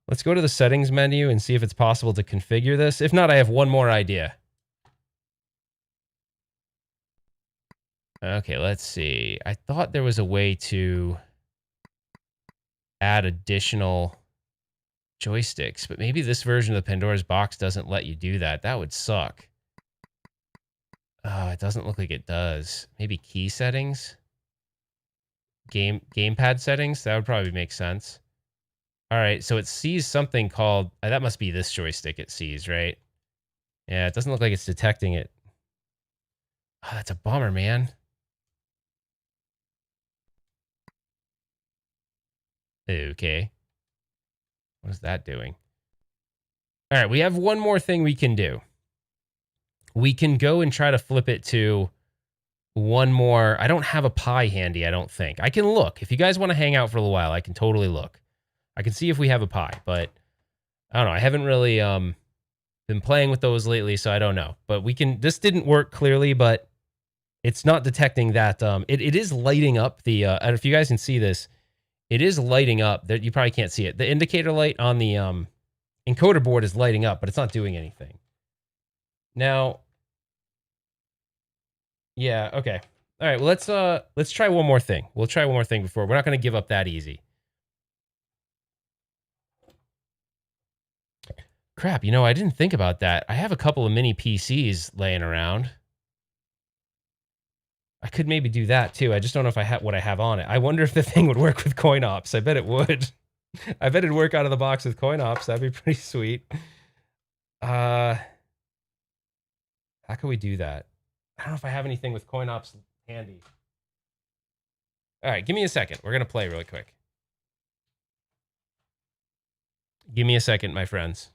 Let's go to the settings menu and see if it's possible to configure this. If not, I have one more idea. Okay, let's see. I thought there was a way to add additional joysticks, but maybe this version of the Pandora's box doesn't let you do that. That would suck. It doesn't look like it does. Maybe key settings? Gamepad settings? That would probably make sense. All right, so it sees something called... that must be this joystick it sees, right? Yeah, it doesn't look like it's detecting it. Oh, that's a bummer, man. Okay. What is that doing? All right, we have one more thing we can do. We can go and try to flip it to one more. I don't have a pie handy, I don't think. I can look. If you guys want to hang out for a little while, I can totally look. I can see if we have a pie, but I don't know. I haven't really been playing with those lately, so I don't know. But we can... This didn't work clearly, but it's not detecting that. It is lighting up the... and if you guys can see this, it is lighting up. That you probably can't see it. The indicator light on the encoder board is lighting up, but it's not doing anything. Now... Yeah, okay. All right, well, let's try one more thing. We'll try one more thing before. We're not going to give up that easy. Crap, you know, I didn't think about that. I have a couple of mini PCs laying around. I could maybe do that too. I just don't know if I have what I have on it. I wonder if the thing would work with coin ops. I bet it would. I bet it'd work out of the box with coin ops. That'd be pretty sweet. How can we do that? I don't know if I have anything with coin ops handy. All right, give me a second. We're going to play really quick. Give me a second, my friends.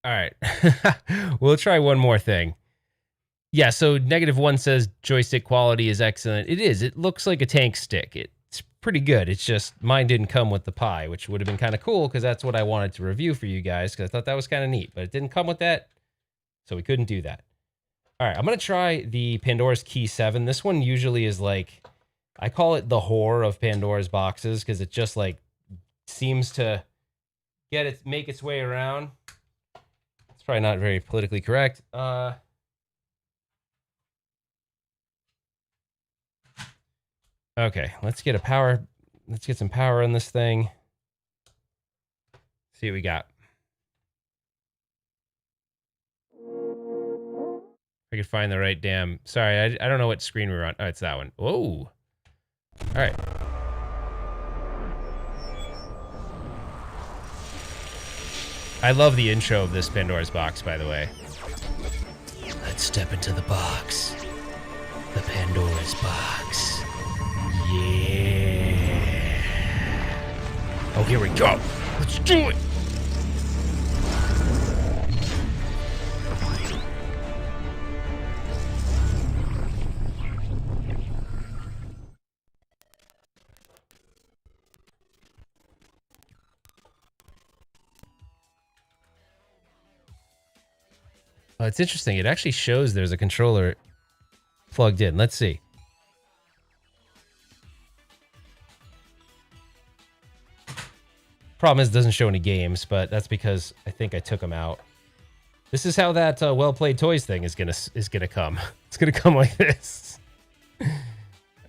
All right. We'll try one more thing. Yeah, so -1 says joystick quality is excellent. It is. It looks like a tank stick. It's pretty good. It's just mine didn't come with the pie, which would have been kind of cool because that's what I wanted to review for you guys because I thought that was kind of neat. But it didn't come with that, so we couldn't do that. All right, I'm going to try the Pandora's Key 7. This one usually is like, I call it the whore of Pandora's boxes because it just like seems to make its way around. It's probably not very politically correct. Okay, let's get some power on this thing. See what we got. I could find the right damn... Sorry, I don't know what screen we were on. Oh, it's that one. Whoa. All right. I love the intro of this Pandora's box, by the way. Let's step into the box. The Pandora's box. Yeah. Oh, here we go. Let's do it. Oh, it's interesting. It actually shows there's a controller plugged in. Let's see. Problem is, it doesn't show any games, but that's because I think I took them out. This is how that well-played toys thing is gonna come. It's gonna come like this. All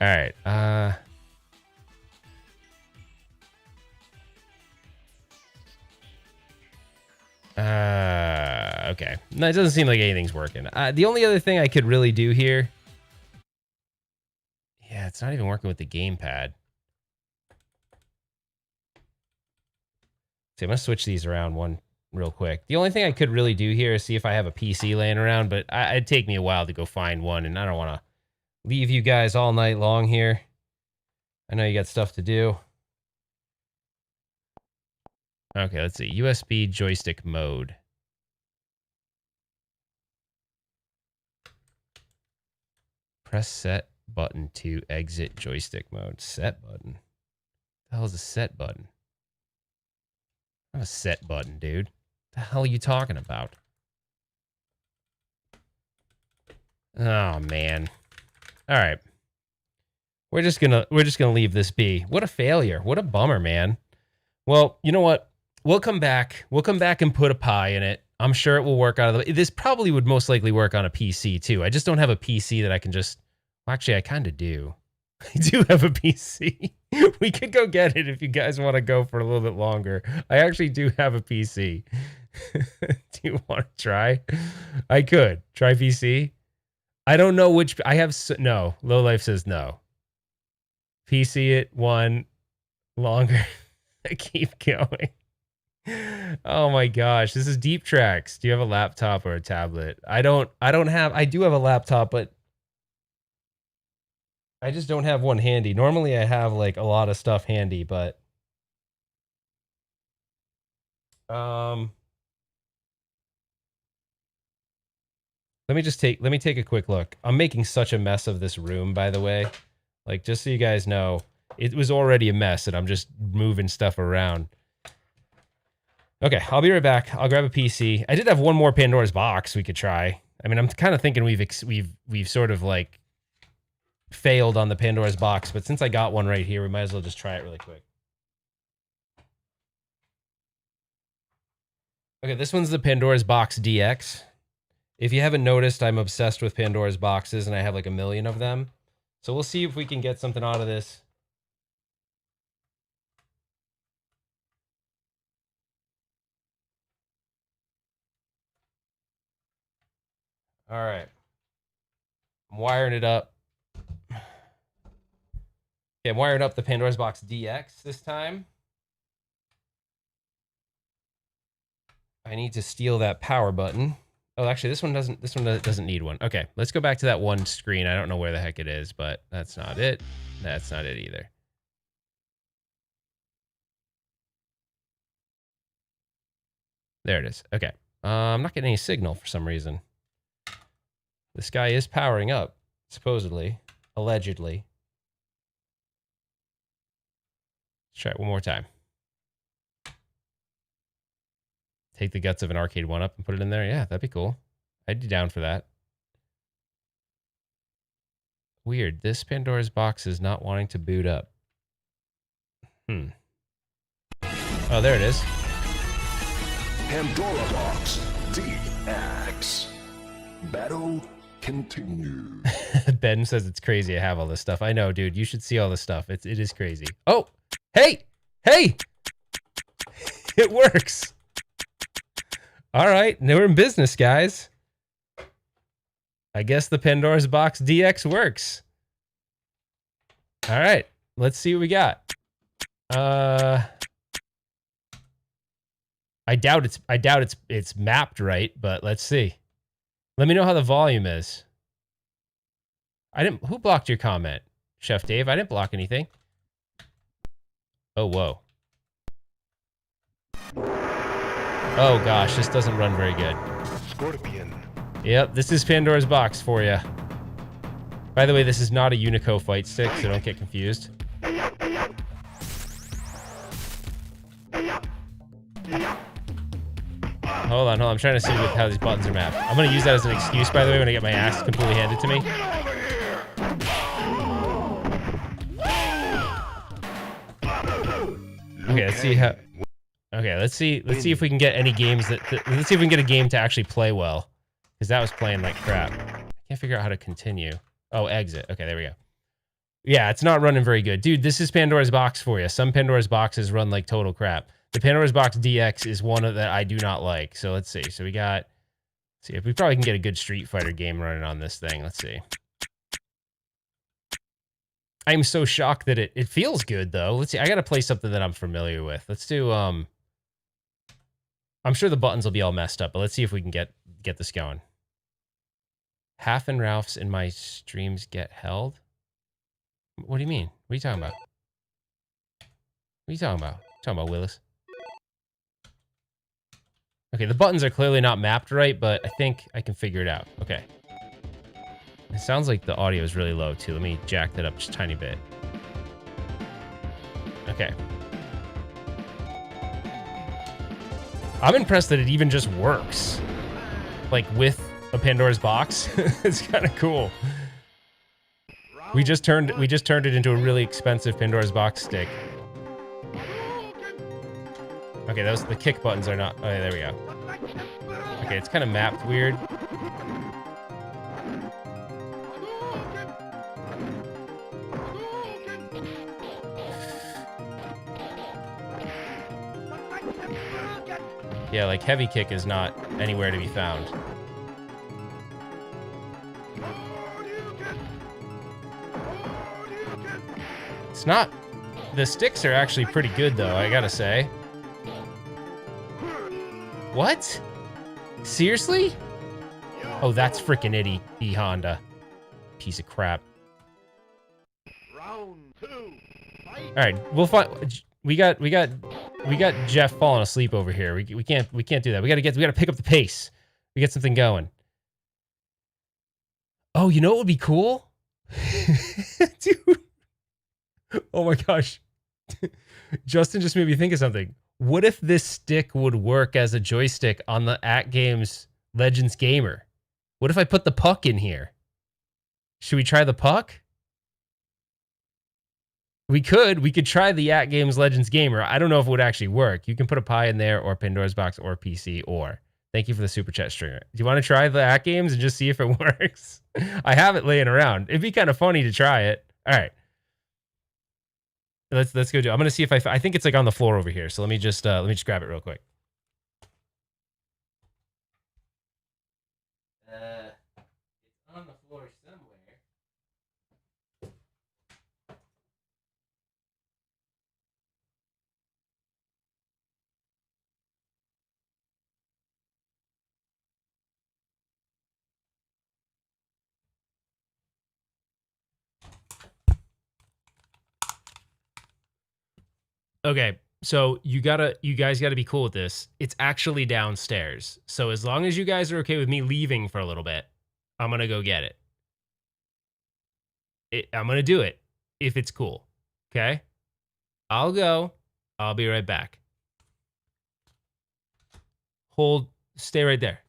right. Okay. No, it doesn't seem like anything's working. The only other thing I could really do here. Yeah, it's not even working with the gamepad. See, I'm gonna switch these around one real quick. The only thing I could really do here is see if I have a PC laying around, but it'd take me a while to go find one, and I don't want to leave you guys all night long here. I know you got stuff to do. Okay, let's see. USB joystick mode. Press set button to exit joystick mode. Set button. What the hell is a set button? I have a set button, dude. What the hell are you talking about? Oh man. All right. We're just gonna leave this be. What a failure. What a bummer, man. Well, you know what? We'll come back. We'll come back and put a pie in it. I'm sure it will work out of the... This probably would most likely work on a PC too. I just don't have a PC that I can just... Well, actually, I kind of do. I do have a PC. We could go get it if you guys want to go for a little bit longer. I actually do have a PC. Do you want to try? I could. Try PC. I don't know which... I have... No. Low Life says no. PC it. One. Longer. Keep going. Oh my gosh, this is Deep Tracks. Do you have a laptop or a tablet? I do have a laptop, but I just don't have one handy. Normally I have like a lot of stuff handy, but let me take a quick look. I'm making such a mess of this room, by the way. Like, just so you guys know, it was already a mess and I'm just moving stuff around. Okay, I'll be right back. I'll grab a PC. I did have one more Pandora's box we could try. I mean, I'm kind of thinking we've sort of like failed on the Pandora's box, but since I got one right here, we might as well just try it really quick. Okay, this one's the Pandora's Box DX. If you haven't noticed, I'm obsessed with Pandora's boxes, and I have like 1 million of them. So we'll see if we can get something out of this. All right. I'm wiring it up. Okay, I'm wiring up the Pandora's Box DX this time. I need to steal that power button. Oh, actually, this one doesn't need one. Okay, let's go back to that one screen. I don't know where the heck it is, but that's not it. That's not it either. There it is. Okay. I'm not getting any signal for some reason. This guy is powering up, supposedly, allegedly. Let's try it one more time. Take the guts of an arcade 1-up and put it in there. Yeah, that'd be cool. I'd be down for that. Weird. This Pandora's box is not wanting to boot up. Oh, there it is. Pandora Box DX. Battle continues. Ben says it's crazy I have all this stuff. I know, dude. You should see all this stuff. It is crazy. Oh, hey! Hey! It works! All right, now we're in business, guys. I guess the Pandora's Box DX works. All right, let's see what we got. I doubt it's mapped right, but let's see. Let me know how the volume is. Who blocked your comment? Chef Dave, I didn't block anything. Oh, whoa. Oh gosh, this doesn't run very good. Scorpion. Yep, this is Pandora's Box for you. By the way, this is not a Unico fight stick, so don't get confused. Hold on, I'm trying to see how these buttons are mapped. I'm gonna use that as an excuse, by the way, when I get my ass completely handed to me. Okay, let's see how... Okay, let's see if we can get any games let's see if we can get a game to actually play well. Because that was playing like crap. I can't figure out how to continue. Oh, exit. Okay, there we go. Yeah, it's not running very good. Dude, this is Pandora's Box for you. Some Pandora's Boxes run like total crap. The Pandora's Box DX is one of that I do not like. So let's see. So let's see if we probably can get a good Street Fighter game running on this thing. Let's see. I'm so shocked that it feels good though. Let's see. I gotta play something that I'm familiar with. Let's do I'm sure the buttons will be all messed up, but let's see if we can get this going. Half and Ralph's in my streams get held. What do you mean? What are you talking about? What are you talking about? Talking about Willis? Okay, the buttons are clearly not mapped right, but I think I can figure it out. Okay. It sounds like the audio is really low too. Let me jack that up just a tiny bit. Okay. I'm impressed that it even just works. Like with a Pandora's Box. It's kind of cool. We just turned it into a really expensive Pandora's Box stick. Okay, the kick buttons are not. Oh, yeah, there we go. Okay, it's kind of mapped weird. Yeah, like heavy kick is not anywhere to be found. It's not. The sticks are actually pretty good though, I gotta say. What? Seriously? Oh, that's freaking E Honda. Piece of crap. Round 2. All right, we'll find. We got Jeff falling asleep over here. We can't do that. We gotta pick up the pace. We get something going. Oh, you know what would be cool? Dude. Oh my gosh. Justin just made me think of something. What if this stick would work as a joystick on the @Games Legends Gamer? What if I put the puck in here? Should we try the puck? We could try the @Games Legends Gamer. I don't know if it would actually work. You can put a pie in there or Pandora's Box or PC or. Thank you for the super chat stringer. Do you want to try the @Games and just see if it works? I have it laying around. It'd be kind of funny to try it. All right. Let's go do it. I'm gonna see if I think it's like on the floor over here. So let me just grab it real quick. It's on the floor somewhere. Okay, so you guys gotta be cool with this. It's actually downstairs. So as long as you guys are okay with me leaving for a little bit, I'm gonna go get it. I'm gonna do it if it's cool. Okay? I'll go. I'll be right back. Stay right there.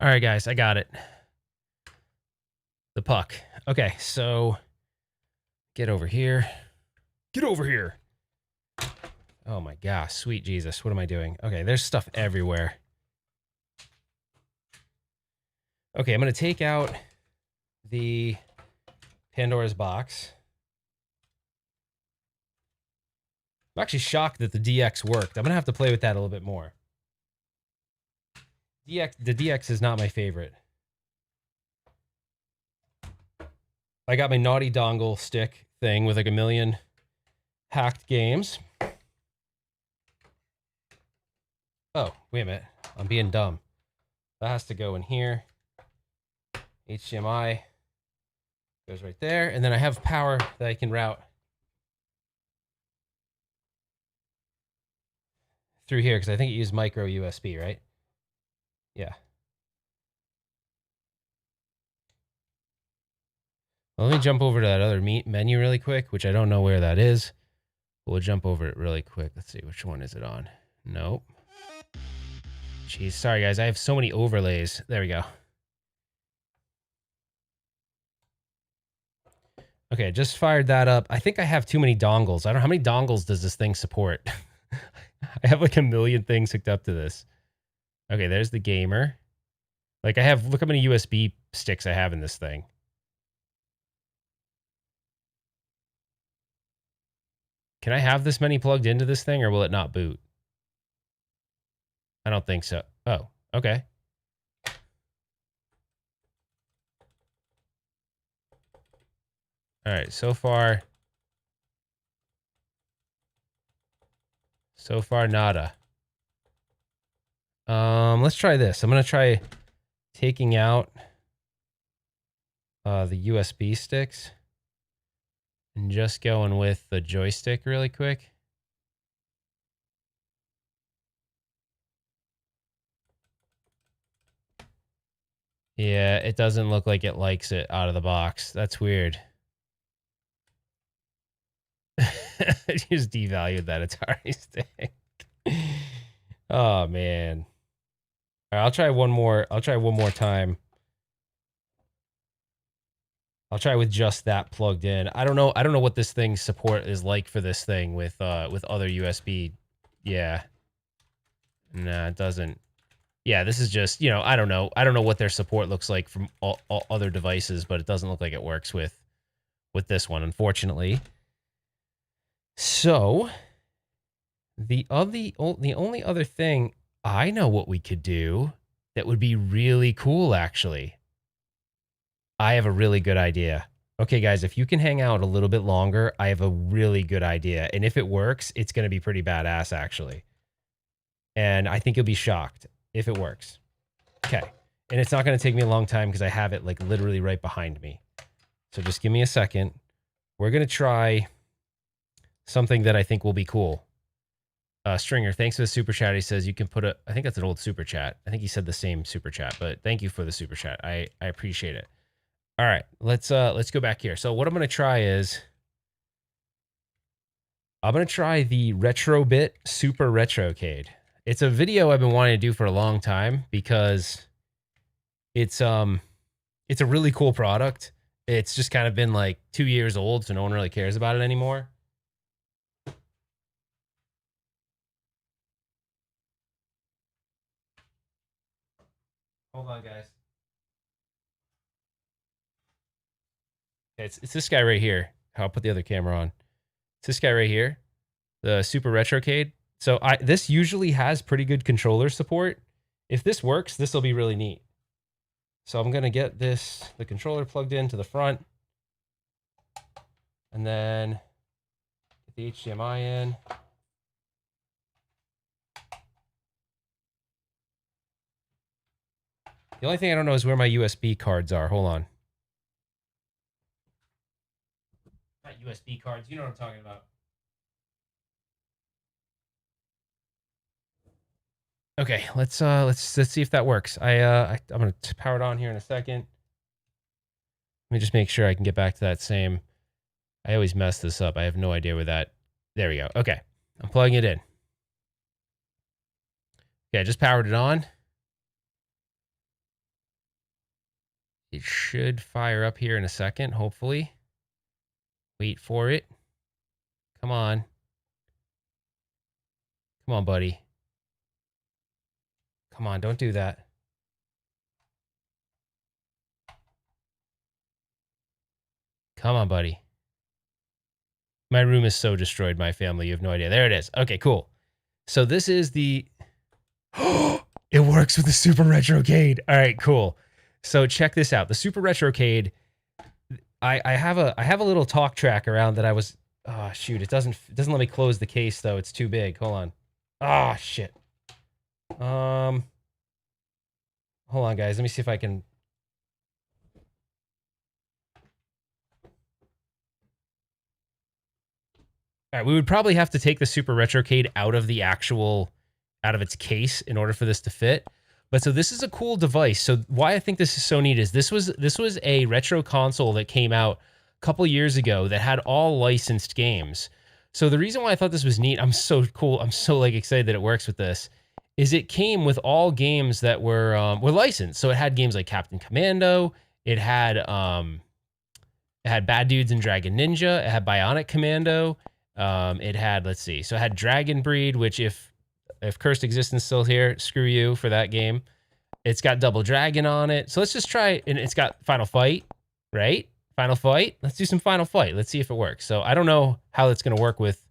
All right, guys, I got it. The puck. Okay, so Get over here. Get over here. Oh my gosh, sweet Jesus. What am I doing? Okay, there's stuff everywhere. Okay, I'm going to take out the Pandora's box. I'm actually shocked that the DX worked. I'm going to have to play with that a little bit more. The DX is not my favorite. I got my naughty dongle stick thing with like a million hacked games. Oh, wait a minute. I'm being dumb. That has to go in here. HDMI goes right there. And then I have power that I can route through here because I think it used micro USB, right? Yeah. Well, let me jump over to that other menu really quick, which I don't know where that is. We'll jump over it really quick. Let's see, which one is it on? Nope. Jeez, sorry guys, I have so many overlays. There we go. Okay, just fired that up. I think I have too many dongles. I don't know how many dongles does this thing support. I have like a million things hooked up to this. Okay, there's the gamer. Like I have, look how many USB sticks I have in this thing. Can I have this many plugged into this thing or will it not boot? I don't think so. Oh, okay. All right, so far nada. Let's try this. I'm gonna try taking out the USB sticks and just going with the joystick really quick. Yeah, it doesn't look like it likes it out of the box. That's weird. Just devalued that Atari stick. Oh man. All right, I'll try one more. I'll try one more time. I'll try with just that plugged in. I don't know what this thing's support is like for this thing with other USB. Yeah. Nah, it doesn't. Yeah, this is just, you know, I don't know what their support looks like from all other devices, but it doesn't look like it works with this one, unfortunately. So, the only other thing I know what we could do that would be really cool, actually. I have a really good idea. Okay, guys, if you can hang out a little bit longer, I have a really good idea. And if it works, it's going to be pretty badass, actually. And I think you'll be shocked if it works. Okay. And it's not going to take me a long time because I have it like literally right behind me. So just give me a second. We're going to try something that I think will be cool. Stringer, thanks for the super chat. He says you can put I think that's an old super chat. I think he said the same super chat, but thank you for the super chat. I appreciate it. All right, let's go back here. So what I'm going to try is I'm going to try the Retrobit Super Retrocade. It's a video I've been wanting to do for a long time because it's a really cool product. It's just kind of been like 2 years old, so no one really cares about it anymore. Hold on, guys. It's this guy right here. I'll put the other camera on. It's this guy right here, the Super Retrocade. So this usually has pretty good controller support. If this works, this will be really neat. So I'm gonna get the controller plugged into the front, and then get the HDMI in. The only thing I don't know is where my USB cards are. Hold on. Not USB cards. You know what I'm talking about. Okay, let's see if that works. I'm gonna power it on here in a second. Let me just make sure I can get back to that same. I always mess this up. I have no idea where that. There we go. Okay, I'm plugging it in. Okay, I just powered it on. It should fire up here in a second, hopefully. Wait for it. Come on. Come on, buddy. Come on, don't do that. Come on, buddy. My room is so destroyed, my family. You have no idea. There it is. Okay, cool. So this is the... It works with the Super Retrocade. All right, cool. So check this out. The Super Retrocade, I have a little talk track around that I was... Oh, shoot. It doesn't let me close the case, though. It's too big. Hold on. Ah, shit. Hold on, guys. Let me see if I can... All right, we would probably have to take the Super Retrocade out of its case in order for this to fit. But so this is a cool device. So why I think this is so neat is this was a retro console that came out a couple years ago that had all licensed games. So the reason why I thought this was neat, I'm so like excited that it works with this, is it came with all games that were licensed. So it had games like Captain Commando, it had Bad Dudes and Dragon Ninja, it had Bionic Commando. It had, let's see, so it had Dragon Breed, which if Cursed Existence still here, screw you for that game. It's got Double Dragon on it. So let's just try it. And it's got Final Fight, right? Final Fight. Let's do some Final Fight. Let's see if it works. So I don't know how it's going to work with...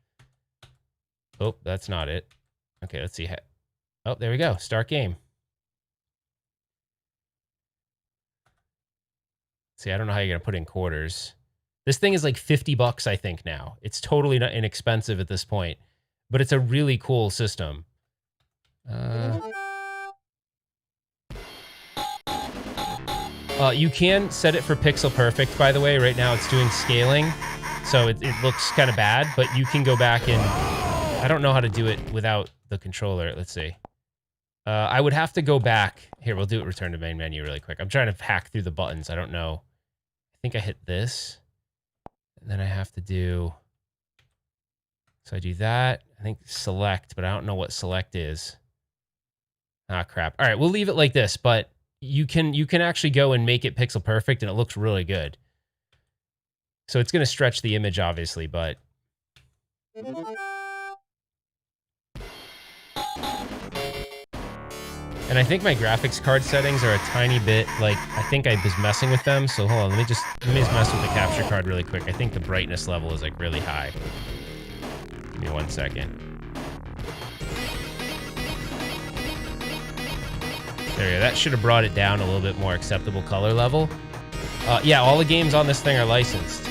Oh, that's not it. Okay, let's see. Oh, there we go. Start game. See, I don't know how you're going to put in quarters. This thing is like $50, I think, now. It's totally not inexpensive at this point, but it's a really cool system. You can set it for pixel perfect, by the way. Right now it's doing scaling, so it looks kind of bad, but you can go back and... I don't know how to do it without the controller. Let's see. I would have to go back. Here, we'll do it return to main menu really quick. I'm trying to hack through the buttons. I don't know. I think I hit this. And then I have to do... So I do that. I think select, but I don't know what select is. Ah, crap. All right, we'll leave it like this, but you can actually go and make it pixel perfect, and it looks really good. So it's going to stretch the image, obviously, but... And I think my graphics card settings are a tiny bit, like, I think I was messing with them, so hold on, let me just mess with the capture card really quick. I think the brightness level is, like, really high. Give me 1 second. There we go. That should have brought it down a little bit more acceptable color level. Yeah, all the games on this thing are licensed.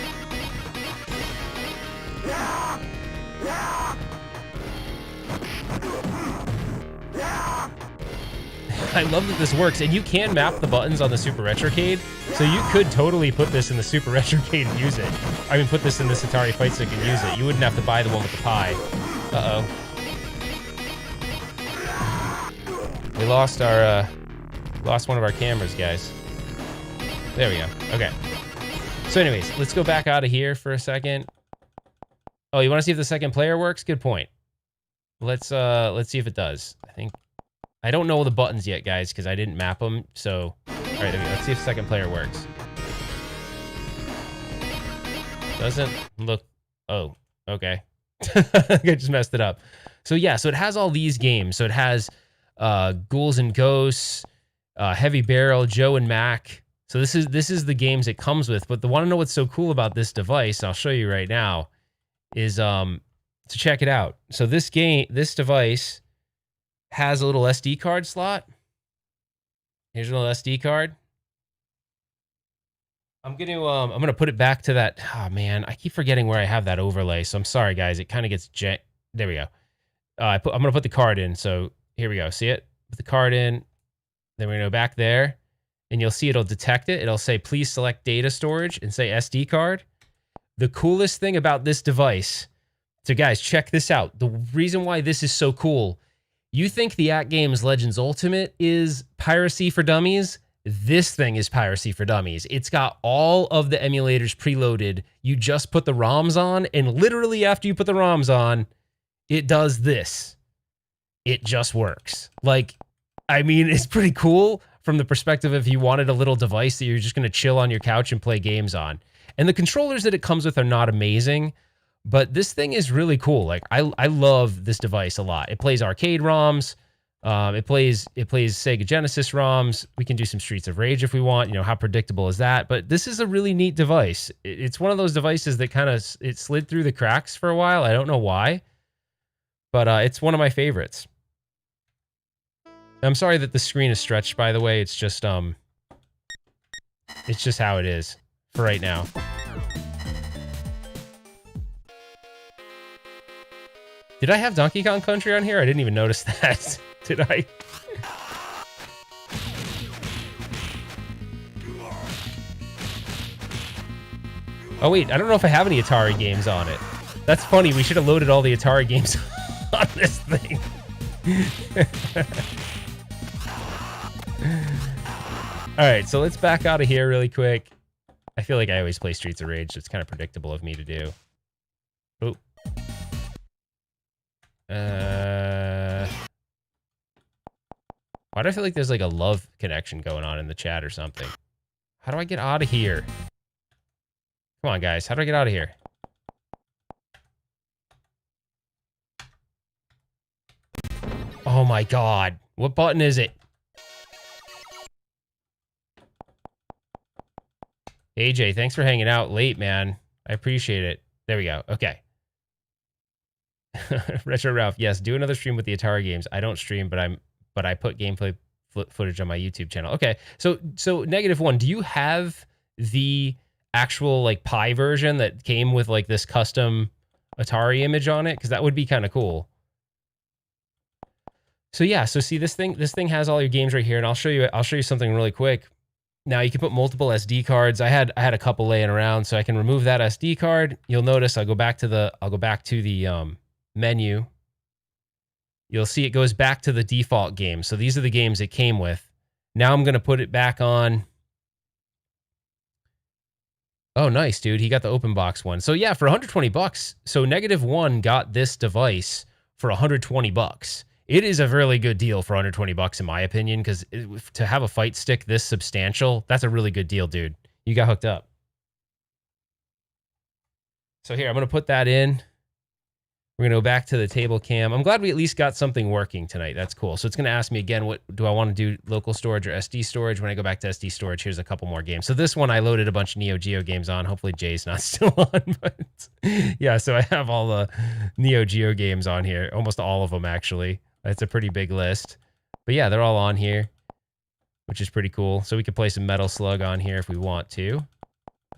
I love that this works, and you can map the buttons on the Super Retrocade, so you could totally put this in the Super Retrocade and use it. I mean, put this in this Atari Fight Stick and use it. You wouldn't have to buy the one with the pie. Uh-oh. We lost one of our cameras, guys. There we go. Okay. So anyways, let's go back out of here for a second. Oh, you want to see if the second player works? Good point. Let's see if it does. I don't know the buttons yet, guys, because I didn't map them. So, all right, there we go. Let's see if second player works. Doesn't look... Oh, okay. I just messed it up. So, yeah, so it has all these games. So it has Ghouls and Ghosts, Heavy Barrel, Joe and Mac. So this is the games it comes with. But the want to know what's so cool about this device, I'll show you right now, is to check it out. So this device has a little SD card slot. Here's a little SD card. I'm gonna put it back to that. Oh man, I keep forgetting where I have that overlay. So I'm sorry, guys. It kind of gets there we go. I'm gonna put the card in. So here we go. See it? Put the card in. Then we're gonna go back there, and you'll see it'll detect it. It'll say please select data storage and say SD card. The coolest thing about this device. So guys, check this out. The reason why this is so cool. You think the At Games Legends Ultimate is piracy for dummies? This thing is piracy for dummies. It's got all of the emulators preloaded. You just put the ROMs on, and literally after you put the ROMs on, it does this. It just works. Like, I mean, it's pretty cool from the perspective if you wanted a little device that you're just going to chill on your couch and play games on. And the controllers that it comes with are not amazing, but this thing is really cool. Like I love this device a lot. It plays arcade ROMs. It plays Sega Genesis ROMs. We can do some Streets of Rage if we want. You know, how predictable is that? But this is a really neat device. It's one of those devices that kind of it slid through the cracks for a while. I don't know why, but it's one of my favorites. I'm sorry that the screen is stretched, by the way. It's just how it is for right now. Did I have Donkey Kong Country on here? I didn't even notice that. Did I? Oh wait, I don't know if I have any Atari games on it. That's funny. We should have loaded all the Atari games on this thing. All right, so let's back out of here really quick. I feel like I always play Streets of Rage, so it's kind of predictable of me to do. Oh. Why do I feel like there's like a love connection going on in the chat or something? How do I get out of here? Come on, guys. How do I get out of here? Oh my God. What button is it? AJ, thanks for hanging out late, man. I appreciate it. There we go. Okay. Retro Ralph, yes, do another stream with the Atari games. I don't stream, but I put gameplay footage on my YouTube channel. Okay, so -1, do you have the actual like Pi version that came with like this custom Atari image on it? Because that would be kind of cool. So yeah, so see this thing has all your games right here, and I'll show you something really quick. Now you can put multiple SD cards. I had a couple laying around, so I can remove that SD card. You'll notice I'll go back to the menu. You'll see it goes back to the default game. So these are the games it came with. Now I'm going to put it back on. Oh, nice, dude. He got the open box one. So yeah, for 120 bucks. So -1 got this device for 120 bucks. It is a really good deal for 120 bucks in my opinion, because to have a fight stick this substantial, that's a really good deal, dude. You got hooked up. So here, I'm going to put that in. We're going to go back to the table cam. I'm glad we at least got something working tonight. That's cool. So it's going to ask me again, what do I want to do, local storage or SD storage? When I go back to SD storage, here's a couple more games. So this one, I loaded a bunch of Neo Geo games on. Hopefully Jay's not still on, but yeah, so I have all the Neo Geo games on here. Almost all of them, actually. That's a pretty big list. But yeah, they're all on here, which is pretty cool. So we could play some Metal Slug on here if we want to.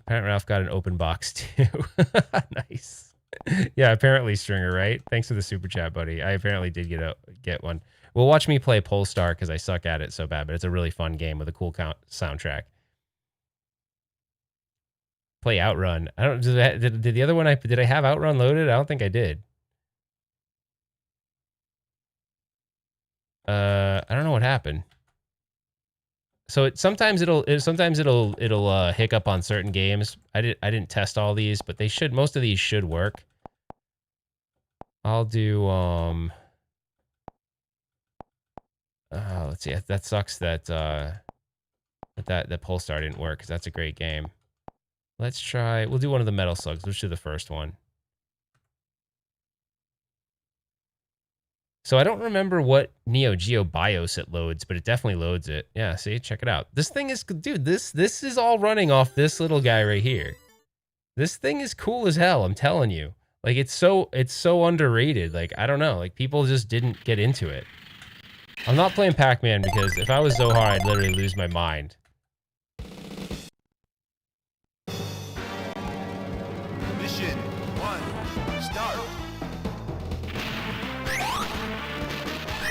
Apparently Ralph got an open box too. Nice. Yeah, apparently Stringer, right? Thanks for the super chat, buddy. I apparently did get one. Well, watch me play Polestar because I suck at it so bad, but it's a really fun game with a cool soundtrack. Play Outrun. I don't. Did the other one? Did I have Outrun loaded? I don't think I did. I don't know what happened. So sometimes it'll hiccup on certain games. I didn't test all these, but they should. Most of these should work. I'll do let's see. That sucks that that Polestar didn't work, because that's a great game. Let's try. We'll do one of the Metal Slugs. Let's do the first one. So I don't remember what Neo Geo BIOS it loads, but it definitely loads it. Yeah, see, check it out. This thing is, dude, this is all running off this little guy right here. This thing is cool as hell, I'm telling you. Like, it's so underrated. Like, I don't know, like people just didn't get into it. I'm not playing Pac-Man because if I was Zohar, I'd literally lose my mind. Mission 1, start.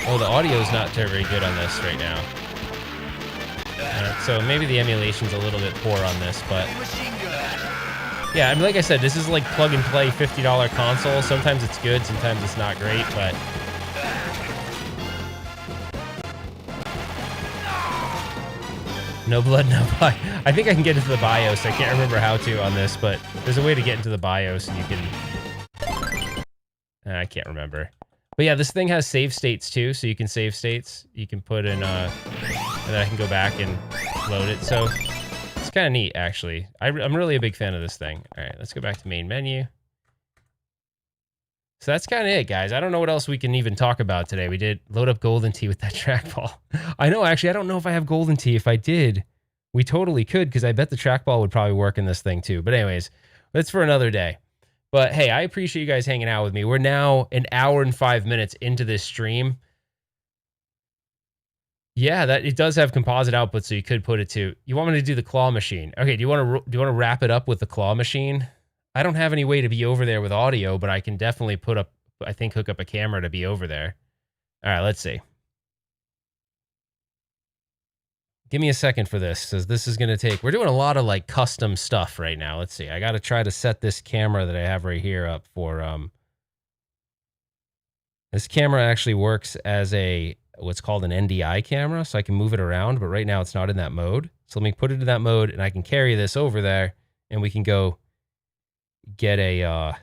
Oh, the audio's not very good on this right now. So maybe the emulation's a little bit poor on this, but yeah, I mean, like I said, this is like plug and play $50 console. Sometimes it's good, sometimes it's not great, but no blood, no pie. I think I can get into the BIOS. I can't remember how to on this, but there's a way to get into the BIOS, and you can. I can't remember. But yeah, this thing has save states too, so you can save states. You can put in, and then I can go back and load it. So kind of neat, actually. I'm really a big fan of this thing. All right, let's go back to main menu. So that's kind of it, guys. I don't know what else we can even talk about today. We did load up Golden Tee with that trackball. I know, actually, I don't know if I have Golden Tee. If I did, we totally could, because I bet the trackball would probably work in this thing too. But anyways, that's for another day. But hey, I appreciate you guys hanging out with me. We're now an hour and 5 minutes into this stream. Yeah, that it does have composite output, so you could put it to. You want me to do the claw machine? Okay, do you want to wrap it up with the claw machine? I don't have any way to be over there with audio, but I can definitely put up, I think, hook up a camera to be over there. All right, let's see. Give me a second for this, because this is going to take, we're doing a lot of like custom stuff right now. Let's see. I got to try to set this camera that I have right here up for, this camera actually works as a, what's called an NDI camera, so I can move it around, but right now it's not in that mode. So let me put it in that mode, and I can carry this over there, and we can go get a,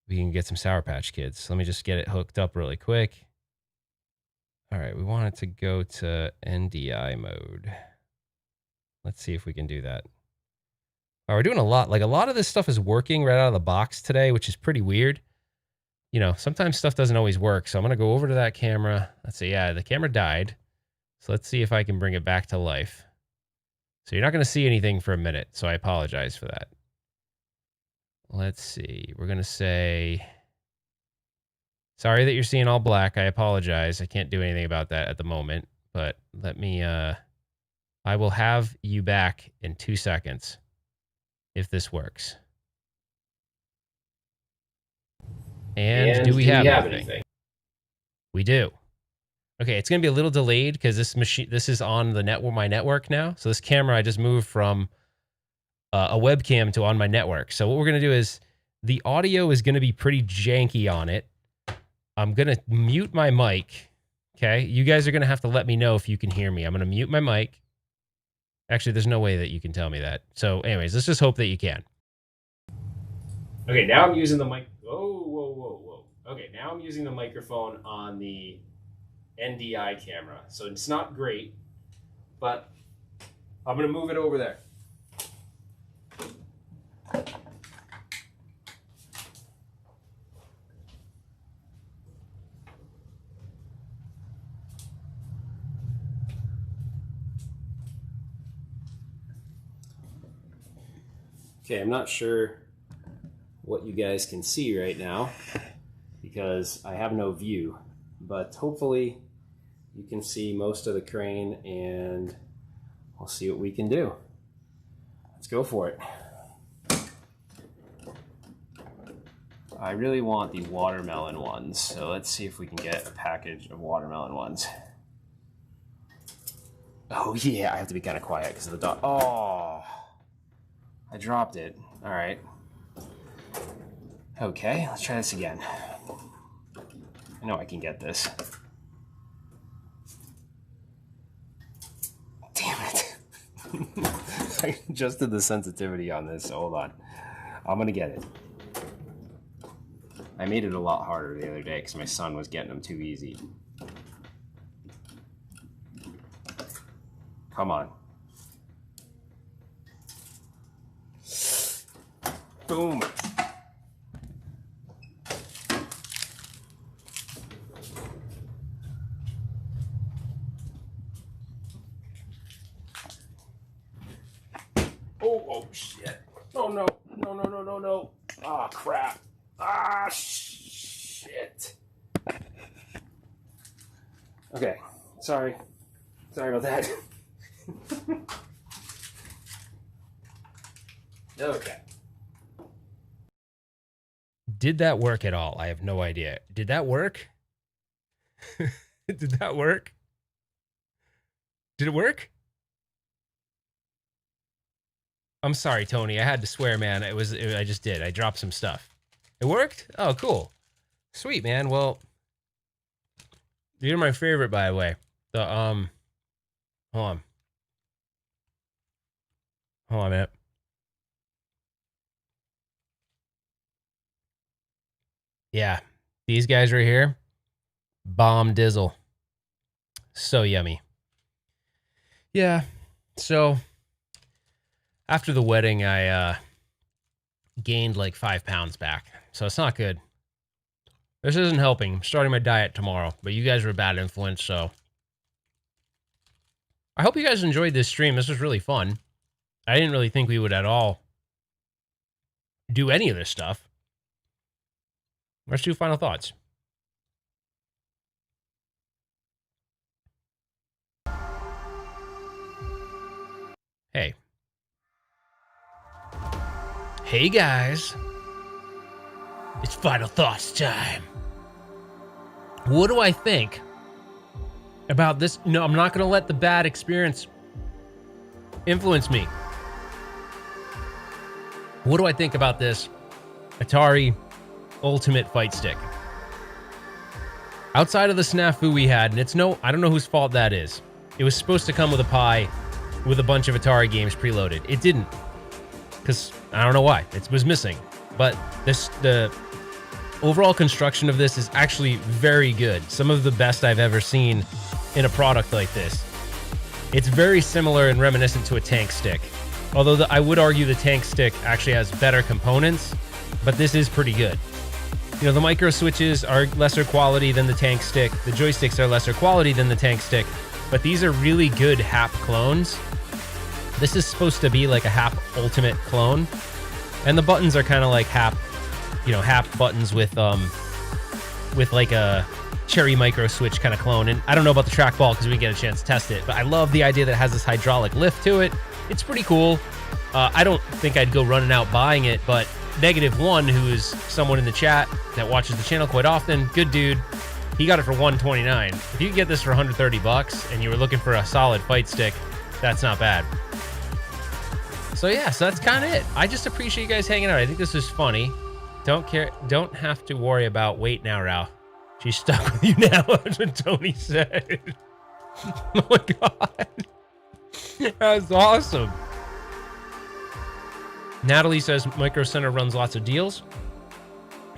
we can get some Sour Patch Kids. So let me just get it hooked up really quick. All right, we want it to go to NDI mode. Let's see if we can do that. Oh, we're doing a lot. Like, a lot of this stuff is working right out of the box today, which is pretty weird. You know, sometimes stuff doesn't always work. So I'm going to go over to that camera. Let's see. Yeah, the camera died. So let's see if I can bring it back to life. So you're not going to see anything for a minute. So I apologize for that. Let's see. We're going to say, sorry that you're seeing all black. I apologize. I can't do anything about that at the moment. But let me, I will have you back in 2 seconds if this works. And do we have anything? We do. Okay, it's going to be a little delayed because this machine, this is on the network, my network now. So this camera, I just moved from a webcam to on my network. So what we're going to do is the audio is going to be pretty janky on it. I'm going to mute my mic. Okay, you guys are going to have to let me know if you can hear me. I'm going to mute my mic. Actually, there's no way that you can tell me that. So anyways, let's just hope that you can. Okay, now I'm using the mic. Whoa. Okay, now I'm using the microphone on the NDI camera. So it's not great, but I'm going to move it over there. Okay, I'm not sure what you guys can see right now because I have no view, but hopefully you can see most of the crane and we'll see what we can do. Let's go for it. I really want the watermelon ones, so let's see if we can get a package of watermelon ones. Oh yeah, I have to be kind of quiet because of the dog. Oh, I dropped it. All right. Okay, let's try this again. I know I can get this. Damn it. I adjusted the sensitivity on this, so hold on. I'm gonna get it. I made it a lot harder the other day because my son was getting them too easy. Come on. Boom. Oh shit. Oh no. No. Ah, crap. Ah, shit. Okay. Sorry about that. Okay. Did that work at all? I have no idea. Did that work? Did that work? Did it work? I'm sorry, Tony. I had to swear, man. I just did. I dropped some stuff. It worked? Oh, cool. Sweet, man. Well, you're my favorite, by the way. The, hold on. Hold on a minute. Yeah. These guys right here. Bomb dizzle. So yummy. Yeah. So After the wedding, I gained like 5 pounds back. So it's not good. This isn't helping. I'm starting my diet tomorrow, but you guys are a bad influence, so. I hope you guys enjoyed this stream. This was really fun. I didn't really think we would at all do any of this stuff. Let's do final thoughts. Hey. Hey guys. It's final thoughts time. What do I think about this? No, I'm not going to let the bad experience influence me. What do I think about this Atari Ultimate Fight Stick? Outside of the snafu we had, and I don't know whose fault that is. It was supposed to come with a Pi with a bunch of Atari games preloaded. It didn't, because I don't know why. It was missing. But the overall construction of this is actually very good. Some of the best I've ever seen in a product like this. It's very similar and reminiscent to a tank stick. Although I would argue the tank stick actually has better components, but this is pretty good. You know, the micro switches are lesser quality than the tank stick. The joysticks are lesser quality than the tank stick, but these are really good HAP clones. This is supposed to be like a HAP Ultimate clone, and the buttons are kind of like HAP, you know, HAP buttons with like a Cherry micro switch kind of clone. And I don't know about the trackball because we didn't get a chance to test it, but I love the idea that it has this hydraulic lift to it. It's pretty cool. I don't think I'd go running out buying it, but Negative1, who is someone in the chat that watches the channel quite often, good dude, he got it for $129. If you could get this for $130 and you were looking for a solid fight stick, that's not bad. So yeah, so that's kind of it. I just appreciate you guys hanging out. I think this is funny. Don't have to worry about wait now, Ralph. She's stuck with you now. That's what Tony said. Oh my god. That's awesome. Natalie says Microcenter runs lots of deals.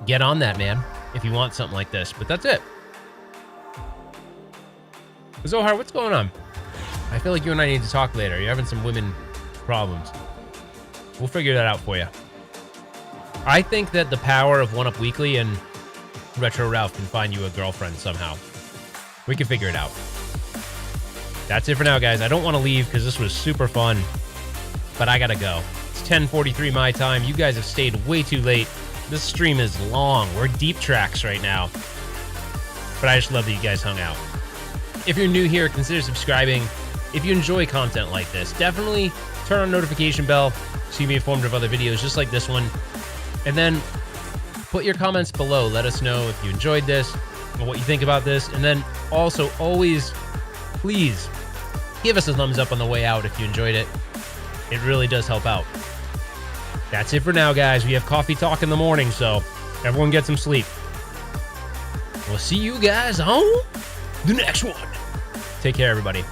Get on that, man, if you want something like this. But that's it. Zohar, what's going on? I feel like you and I need to talk later. You're having some women problems. We'll figure that out for you. I think that the power of 1UP Weekly and Retro Ralph can find you a girlfriend somehow. We can figure it out. That's it for now, guys. I don't want to leave because this was super fun, but I gotta go. It's 10:43 my time. You guys have stayed way too late. This stream is long. We're deep tracks right now, but I just love that you guys hung out. If you're new here, consider subscribing. If you enjoy content like this, definitely turn on notification bell so you can be informed of other videos just like this one. And then put your comments below. Let us know if you enjoyed this and what you think about this. And then also always, please, give us a thumbs up on the way out if you enjoyed it. It really does help out. That's it for now, guys. We have coffee talk in the morning, so everyone get some sleep. We'll see you guys on the next one. Take care, everybody.